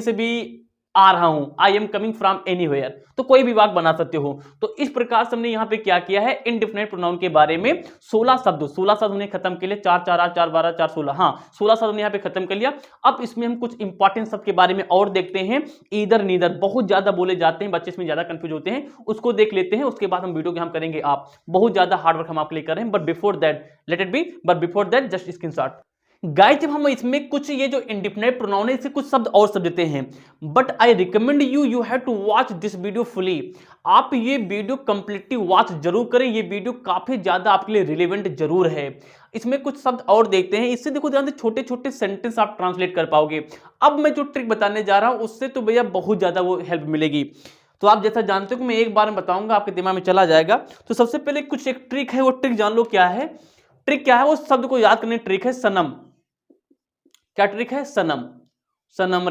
से भी आ रहा हूं, I am coming from anywhere, तो कोई भी वाक्य बना सकते हो। तो इस प्रकार से हमने यहां पे क्या किया है, इनडिफिनिट प्रोनाउन के बारे में 16 शब्द हमने खत्म के लिए, 4 4 8 4 12 4 16, हाँ 16 शब्द हमने यहां पे खत्म कर लिया। अब इसमें हम कुछ इंपॉर्टेंट शब्द के बारे में और देखते हैं। ईदर नीदर बहुत ज्यादा बोले जाते हैं, बच्चे इसमें ज्यादा कंफ्यूज होते हैं, उसको देख लेते हैं। उसके बाद हम वीडियो के हम करेंगे आप बहुत ज्यादा हार्डवर्क हम आपके लिए कर रहे हैं, but before that let it be, but before that just screenshot. Guys जब हम इसमें कुछ ये जो इंडिफिनिट प्रोनाउन है इससे कुछ शब्द और शब्द देते हैं, but I recommend you have to watch this video fully. आप ये वीडियो कंप्लीटली वॉच जरूर करें, ये वीडियो काफी ज्यादा आपके लिए रिलेवेंट जरूर है। इसमें कुछ शब्द और देखते हैं, इससे देखो ध्यान से छोटे छोटे सेंटेंस आप ट्रांसलेट कर पाओगे। अब मैं जो ट्रिक बताने जा रहा हूं उससे तो भैया बहुत ज्यादा वो हेल्प मिलेगी। तो आप जैसा जानते हो कि मैं एक बार में बताऊंगा, आपके दिमाग में चला जाएगा। तो सबसे पहले कुछ एक ट्रिक है, वो ट्रिक जान लो क्या है। ट्रिक क्या है, वो शब्द को याद करने ट्रिक है सनम। क्या ट्रिक है, सनम, सनम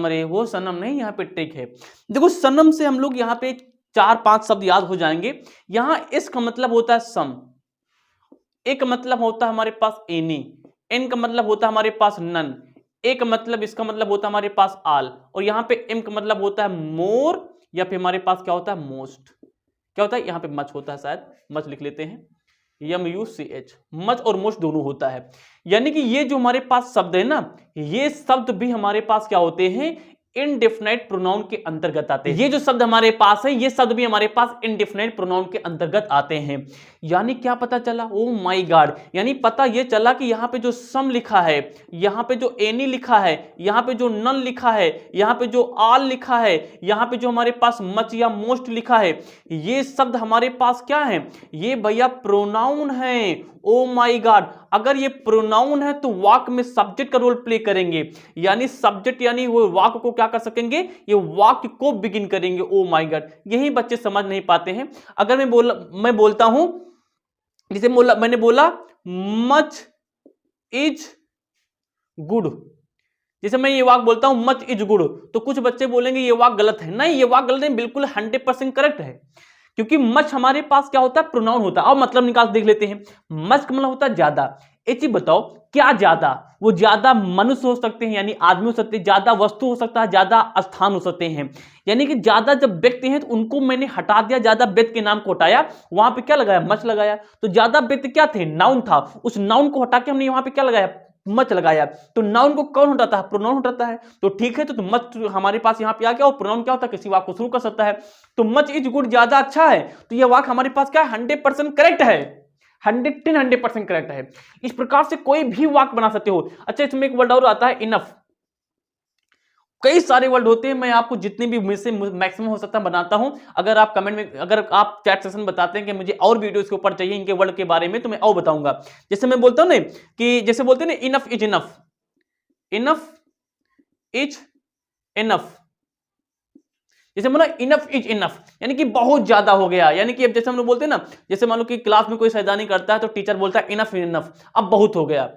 रे, वो सनम नहीं, यहां पे ट्रिक है। देखो सनम से हम लोग यहां पे 4-5 शब्द याद हो जाएंगे। यहां इसका मतलब होता है सम, एक मतलब होता है हमारे पास एनी, एन का मतलब होता है हमारे पास नन, एक मतलब इसका मतलब होता है हमारे पास आल, और यहां पे एम का मतलब होता है मोर, या फिर हमारे पास क्या होता है मोस्ट। क्या होता है, यहां पे मच होता है, शायद मच लिख लेते हैं, MUCH, मच और मोस्ट दोनों होता है। यानी कि ये जो हमारे पास शब्द है ना, ये शब्द भी हमारे पास क्या होते हैं, इनडेफिनाइट प्रोनाउन के अंतर्गत आते हैं। ये जो शब्द हमारे पास है, ये शब्द भी हमारे पास इनडेफिनाइट प्रोनाउन के अंतर्गत आते हैं। यानी क्या पता चला, ओ माय गॉड, यानी पता ये चला कि यहां पे जो सम लिखा है, यहां पे जो एनी लिखा है, यहां पे जो नन लिखा है, यहां पे जो आल लिखा है, यहां पे जो हमारे पास मच या मोस्ट लिखा है, ये शब्द हमारे पास क्या है, ये भैया प्रोनाउन है। ओ माय गॉड, अगर ये प्रोनाउन है तो वाक्य में सब्जेक्ट का रोल प्ले करेंगे, यानी सब्जेक्ट यानी वो वाक्य को क्या कर सकेंगे, ये वाक्य को बिगिन करेंगे। ओ माय गॉड, यही बच्चे समझ नहीं पाते हैं। अगर मैं बोलता हूं, जैसे मैंने बोला मच इज गुड, जैसे मैं ये वाक्य बोलता हूं मच इज गुड, तो कुछ बच्चे बोलेंगे ये वाक्य गलत है। नहीं, ये वाक्य गलत नहीं, बिल्कुल 100% करेक्ट है, क्योंकि मच हमारे पास क्या होता है, प्रोनाउन होता है। अब मतलब निकाल देख लेते हैं। मच का मतलब होता है ज्यादा। एक चीज बताओ, क्या ज्यादा, वो ज्यादा मनुष्य हो सकते हैं यानी आदमी हो सकते हैं, ज्यादा वस्तु हो सकता है, ज्यादा स्थान हो सकते हैं। यानी कि ज्यादा जब व्यक्ति हैं तो उनको मैंने हटा दिया, ज्यादा व्यक्ति के नाम को हटाया, वहां पे क्या लगाया, मच लगाया। तो ज्यादा व्यक्ति क्या थे, नाउन था, उस नाउन को हटा के हमने वहां पे क्या लगाया, मच लगाया। तो नाउन को कौन हटाता है, प्रोनाउन हटाता है। तो ठीक है, तो मच हमारे पास यहाँ पे आ गया, और प्रोनाउन क्या होता है, किसी वाक्य को शुरू कर सकता है। तो मच इज गुड ज्यादा अच्छा है, तो यह वाक्य हमारे पास क्या है, 100% करेक्ट है, 110% करेक्ट है। इस प्रकार से कोई भी वाक्य बना सकते हो। अच्छा, इसमें एक वर्ड और आता है इनफ। कई सारे वर्ड होते हैं, मैं आपको जितने भी मुझसे मैक्सिमम हो सकता है बनाता हूं। अगर आप कमेंट में, अगर आप चैट सेशन बताते हैं कि मुझे और वीडियो इसके ऊपर चाहिए इनके वर्ड के बारे में, तो मैं और बताऊंगा। जैसे मैं बोलता हूं ना कि जैसे बोलते हैं ना, enough is enough, enough is enough, जैसे मतलब इनफ इज इनफ, यानी कि बहुत ज्यादा हो गया। यानी कि अब जैसे हम लोग बोलते हैं ना, जैसे मान लो कि क्लास में कोई शैतानी करता है तो टीचर बोलता है इनफ इज इनफ, अब बहुत हो गया।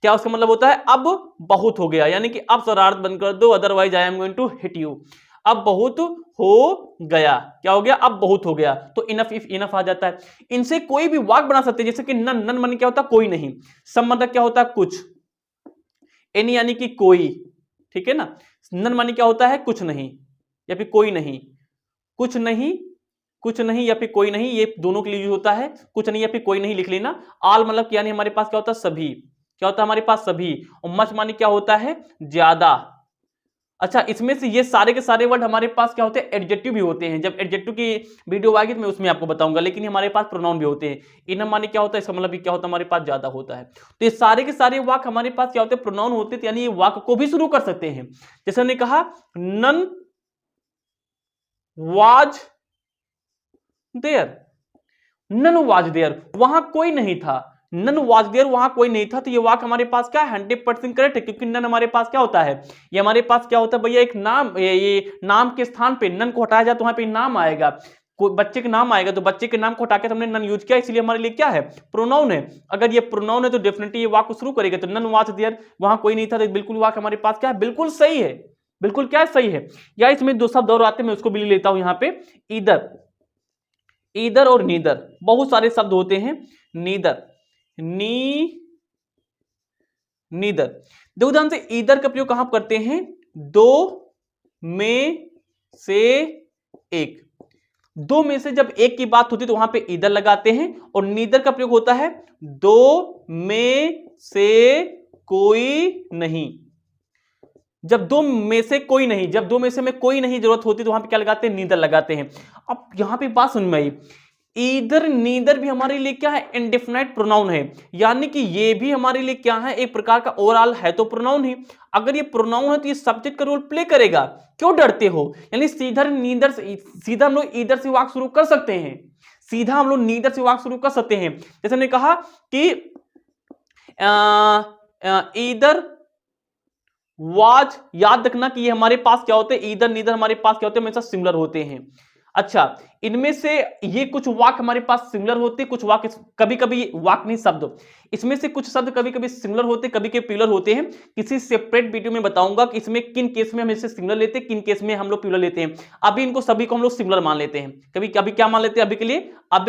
क्या उसका मतलब होता है, अब बहुत हो गया, यानी कि अब शरारत बंद कर दो, otherwise I am going to hit you. अब बहुत हो गया, क्या हो गया, अब बहुत हो गया, तो इनफ इफ इनफ आ जाता है। इनसे कोई भी वाक्य बना सकते हैं, जैसे कि नन, नन माने क्या होता है, कोई नहीं। सम मतलब क्या होता है, कुछ। एनी यानी कि कोई, ठीक है ना। नन माने क्या होता है, कुछ नहीं या फिर कोई नहीं, कुछ नहीं, कुछ नहीं या फिर कोई नहीं, ये दोनों के लिए यूज होता है, कुछ नहीं या फिर कोई नहीं लिख लेना। आल मतलब यानी हमारे पास क्या होता है, सभी, क्या होता है हमारे पास सभी। और मच माने क्या होता है, ज्यादा। अच्छा, इसमें से ये सारे के सारे वर्ड हमारे पास क्या होते हैं, एडजेक्टिव भी होते हैं। जब एडजेक्टिव की वीडियो आएगी तो मैं उसमें आपको बताऊंगा, लेकिन हमारे पास प्रोनाउन भी होते हैं। इनम माने क्या होता है, इसका मतलब भी क्या होता है, हमारे पास ज्यादा होता है। तो ये सारे के सारे वाक्य हमारे पास क्या होते हैं, प्रोनाउन होते हैं, यानी ये वाक्य को भी शुरू कर सकते हैं। जैसे हमने कहा none was there, none was there, वहां कोई नहीं था, नन वाज देयर, वहां कोई नहीं था। तो ये वाक्य हमारे पास क्या है, 100% करेक्ट है, क्योंकि नन हमारे पास क्या होता है, ये हमारे पास क्या होता है भैया, एक नाम, ये नाम के स्थान पे नन को हटाया जाए तो वहां पे नाम आएगा, कोई बच्चे के नाम आएगा, तो बच्चे के नाम को हटा के हमने नन यूज किया, इसलिए हमारे लिए क्या है, प्रोनाउन है। अगर ये प्रोनाउन है तो डेफिनेटली ये वाक्य शुरू करेगा, तो नन वाज देयर, वहां कोई नहीं था, तो बिल्कुल वाक्य हमारे पास क्या है, बिल्कुल सही है, बिल्कुल क्या है, सही है। या इसमें दो शब्द और आते हैं, मैं उसको भी ले लेता हूं यहाँ पे, ईदर, ईदर और नीदर, बहुत सारे शब्द होते हैं, नीदर, नीदर। देखो ध्यान से, ईदर का प्रयोग कहां करते हैं, दो में से एक, दो में से जब एक की बात होती है तो वहां पे ईदर लगाते हैं, और नीदर का प्रयोग होता है दो में से कोई नहीं, जब दो में से कोई नहीं, जब दो में से में कोई नहीं जरूरत होती तो वहां पे क्या लगाते हैं, नीदर लगाते हैं। अब यहां पे बात समझ में आई, ईदर नीदर भी हमारे लिए क्या है, इंडेफिनाइट प्रोनाउन है, यानी कि ये भी हमारे लिए क्या है, एक प्रकार का ओवरऑल है तो प्रोनाउन ही। अगर ये प्रोनाउन है तो ये सब्जेक्ट का रोल प्ले करेगा, क्यों डरते हो, यानी सीधा नीदर, सीधा हम लोग ईदर से वाक्य शुरू कर सकते हैं, सीधा हम लोग नीदर से वाक्य शुरू कर सकते हैं। जैसे हमने कहा कि ईदर वाज, याद रखना कि ये हमारे पास क्या होते हैं, ईदर नीदर हमारे पास क्या होते हैं, हमेशा सिमिलर होते हैं। अच्छा, इनमें से ये कुछ वाक्य हमारे पास सिमिलर होते हैं, कुछ वाक्य कभी कभी, वाक्य नहीं शब्द, इसमें से कुछ शब्द कभी कभी सिमिलर होते, कभी कभी प्यूलर होते हैं। किसी सेपरेट वीडियो में बताऊंगा कि इसमें किन केस में हम इसे सिमिलर लेते हैं, किन केस में हम लोग प्यूलर लेते हैं। अभी इनको सभी को हम लोग सिमिलर मान लेते हैं, कभी कभी क्या मान लेते हैं, अभी के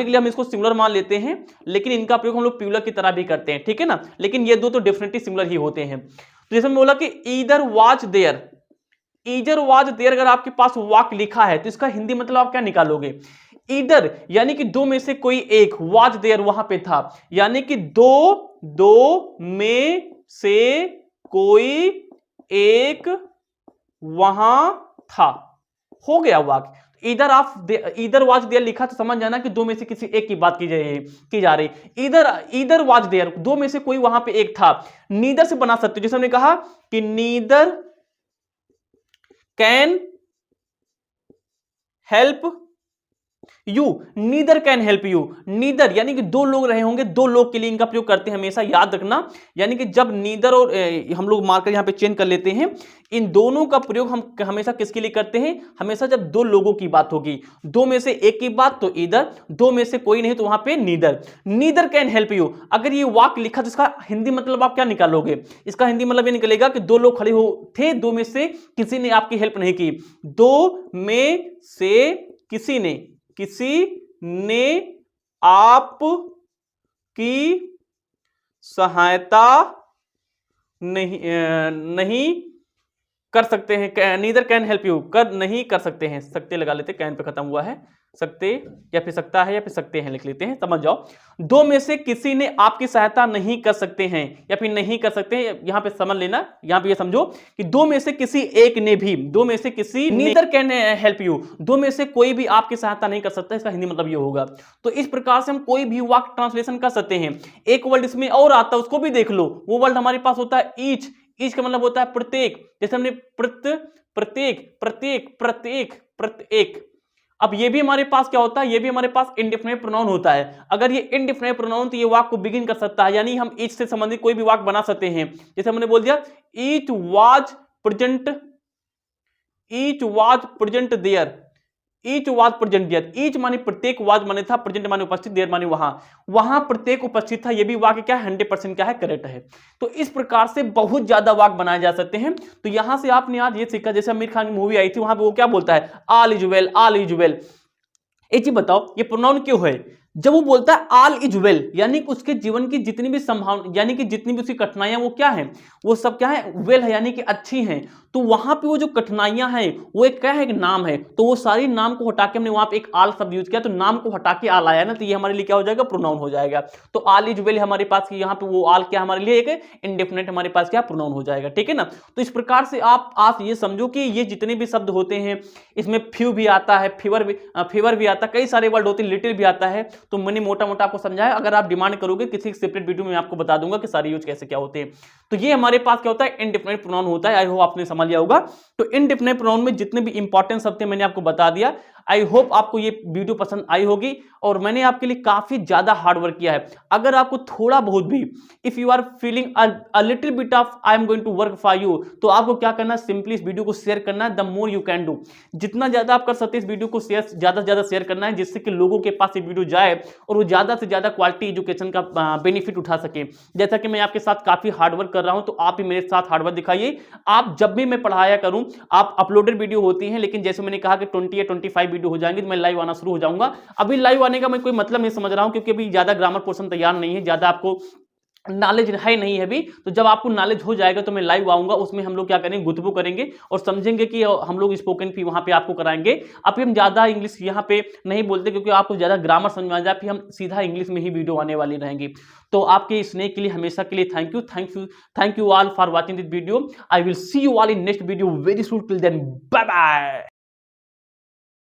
लिए हम इसको सिमिलर मान लेते हैं, लेकिन इनका प्रयोग हम लोग प्यूलर की तरह भी करते हैं, ठीक है ना। लेकिन ये दो तो डेफिनेटली सिमिलर ही होते हैं। तो जैसे मैं बोला कि either was there, either was there, अगर आपके पास वाक्य लिखा है तो इसका हिंदी मतलब आप क्या निकालोगे, ईदर यानी कि दो में से कोई एक, वाज देयर वहां पे था, यानी कि दो में से कोई एक वहां था, हो गया वाक्य। ईदर वाज देयर लिखा तो समझ जाना कि दो में से किसी एक की बात की जा रही। ईदर वाज देयर, दो में से कोई वहां पे एक था। नीदर से बना सकते हो, जैसे हमने कहा कि neither can help you, neither can help you, neither यानी कि दो लोग रहे होंगे, दो लोग के लिए इनका प्रयोग करते हैं, हमेशा याद रखना। यानी कि जब नीदर और हम लोग मार्कर यहां पे चेंज कर लेते हैं, इन दोनों का प्रयोग हम हमेशा किसके लिए करते हैं, हमेशा जब दो लोगों की बात होगी, दो में से एक की बात तो ईदर, दो में से कोई नहीं तो वहां पे neither. Neither can help you, अगर ये वाक्य लिखा तो इसका हिंदी मतलब आप क्या निकालोगे, इसका हिंदी मतलब ये निकलेगा कि दो लोग खड़े हो थे, दो में से किसी ने आपकी हेल्प नहीं की, दो में से किसी ने आप की सहायता नहीं कर सकते हैं, नीदर कैन हेल्प यू, नहीं कर सकते हैं, सकते लगा लेते, कैन पे खत्म हुआ है, सकते या फिर सकता है या फिर सकते हैं लिख लेते हैं, समझ जाओ। दो में से किसी ने आपकी सहायता नहीं कर सकते हैं या फिर नहीं कर सकते हैं, यहां पे समझ लेना, यहां पे ये समझो कि दो में से किसी एक ने भी, दो में से किसी, नीदर कैन हेल्प यू, दो में से कोई भी आपकी सहायता नहीं कर सकता, इसका हिंदी मतलब ये होगा। तो इस प्रकार से हम कोई भी वाक्य ट्रांसलेशन कर सकते हैं। एक वर्ड इसमें और आता है, उसको भी देख लो, वो वर्ड हमारे पास होता है ईच, ईच का मतलब होता है प्रत्येक, जैसे हमने प्रत्येक। अब ये भी हमारे पास क्या होता है, ये भी हमारे पास इंडेफिनिट प्रोनाउन होता है। अगर ये इंडेफिनिट प्रोनाउन तो ये वाक्य को बिगिन कर सकता है, यानी हम ईच से संबंधित कोई भी वाक्य बना सकते हैं। जैसे हमने बोल दिया each was present there, each was present there, each माने प्रत्येक, वाज माने था, प्रेजेंट माने उपस्थित, देयर माने वहां प्रत्येक उपस्थित था, ये भी वाक्य क्या है, 100% क्या है, करेक्ट है। तो इस प्रकार से बहुत ज्यादा वाक्य बनाए जा सकते हैं। तो यहां से आपने आज ये सीखा, जैसे आमिर खान की मूवी आई थी, वहां पे वो क्या बोलता है, all is well, all is well. एक चीज बताओ, ये प्रोनाउन क्यों है, जब वो बोलता है ऑल इज वेल, यानी कि उसके जीवन की जितनी भी संभावना, यानी कि जितनी भी उसकी कठिनाइयां, वो क्या है, वो सब क्या है, वेल है, यानी कि अच्छी हैं। तो वहां पे वो जो कठिनाइयां हैं वो एक क्या है, एक नाम है, तो वो सारी नाम को हटा के हमने वहां पे एक आल शब्द यूज किया, तो नाम को हटा के आल आया ना, तो ये हमारे लिए क्या हो जाएगा, प्रोनाउन हो जाएगा। तो ऑल इज वेल हमारे पास, यहाँ पे वो आल क्या हमारे लिए एक इंडेफिनिट हमारे पास क्या प्रोनाउन हो जाएगा, ठीक है ना। तो इस प्रकार से आप ये समझो कि ये जितने भी शब्द होते हैं, इसमें फ्यू भी आता है, फीवर भी आता है, कई सारे वर्ड होते हैं, लिटिल भी आता है। तो मैंने मोटा मोटा आपको समझाया, अगर आप डिमांड करोगे किसी सेपरेट वीडियो में आपको बता दूंगा कि सारे यूज कैसे क्या होते हैं। तो ये हमारे पास क्या होता है, इंडेफिनिट प्रोनाउन होता है। आई होप आपने समझ लिया होगा। तो इंडेफिनिट प्रोनाउन में जितने भी इंपॉर्टेंट शब्द थे मैंने आपको बता दिया। आई होप आपको ये वीडियो पसंद आई होगी और मैंने आपके लिए काफी ज्यादा हार्ड वर्क किया है। अगर आपको थोड़ा बहुत भी if you are feeling a little bit of I am going to work for you, तो आपको क्या करना है, सिंपली इस वीडियो को शेयर करना है। The more you can do, जितना ज्यादा आप कर सकते हैं इस वीडियो को शेयर, ज्यादा से ज्यादा शेयर करना है, जिससे कि लोगों के पास ये वीडियो जाए और वो ज्यादा से ज्यादा क्वालिटी एजुकेशन का बेनिफिट उठा सके। जैसा कि मैं आपके साथ काफी हार्डवर्क कर रहा हूं, तो आप भी मेरे साथ हार्डवर्क दिखाइए। आप जब भी मैं पढ़ाया करूं, आप अपलोडेड वीडियो होती हैं, लेकिन जैसे मैंने कहा कि 20 या 25 वीडियो हो जाएंगे तो मैं लाइव आना शुरू हो जाऊंगा। अभी लाइव आने का मैं कोई मतलब नहीं समझ रहा हूं, क्योंकि अभी ज्यादा ग्रामर पोर्शन तैयार नहीं है, ज्यादा आपको नॉलेज है नहीं है अभी। तो जब आपको नॉलेज हो जाएगा तो मैं लाइव आऊंगा, उसमें हम लोग क्या करेंगे, गुफ्तगू करेंगे और समझेंगे कि हम लोग स्पोकन भी वहां पे आपको कराएंगे। अभी हम ज्यादा इंग्लिश यहाँ पे नहीं बोलते, क्योंकि आपको ज्यादा ग्रामर समझ में आ जाए, फिर हम सीधा इंग्लिश में ही वीडियो आने वाली रहेंगी। तो आपके स्नेह के लिए, हमेशा के लिए thank you, thank you all for watching this video. I will see you all in next video very soon. Till then bye bye.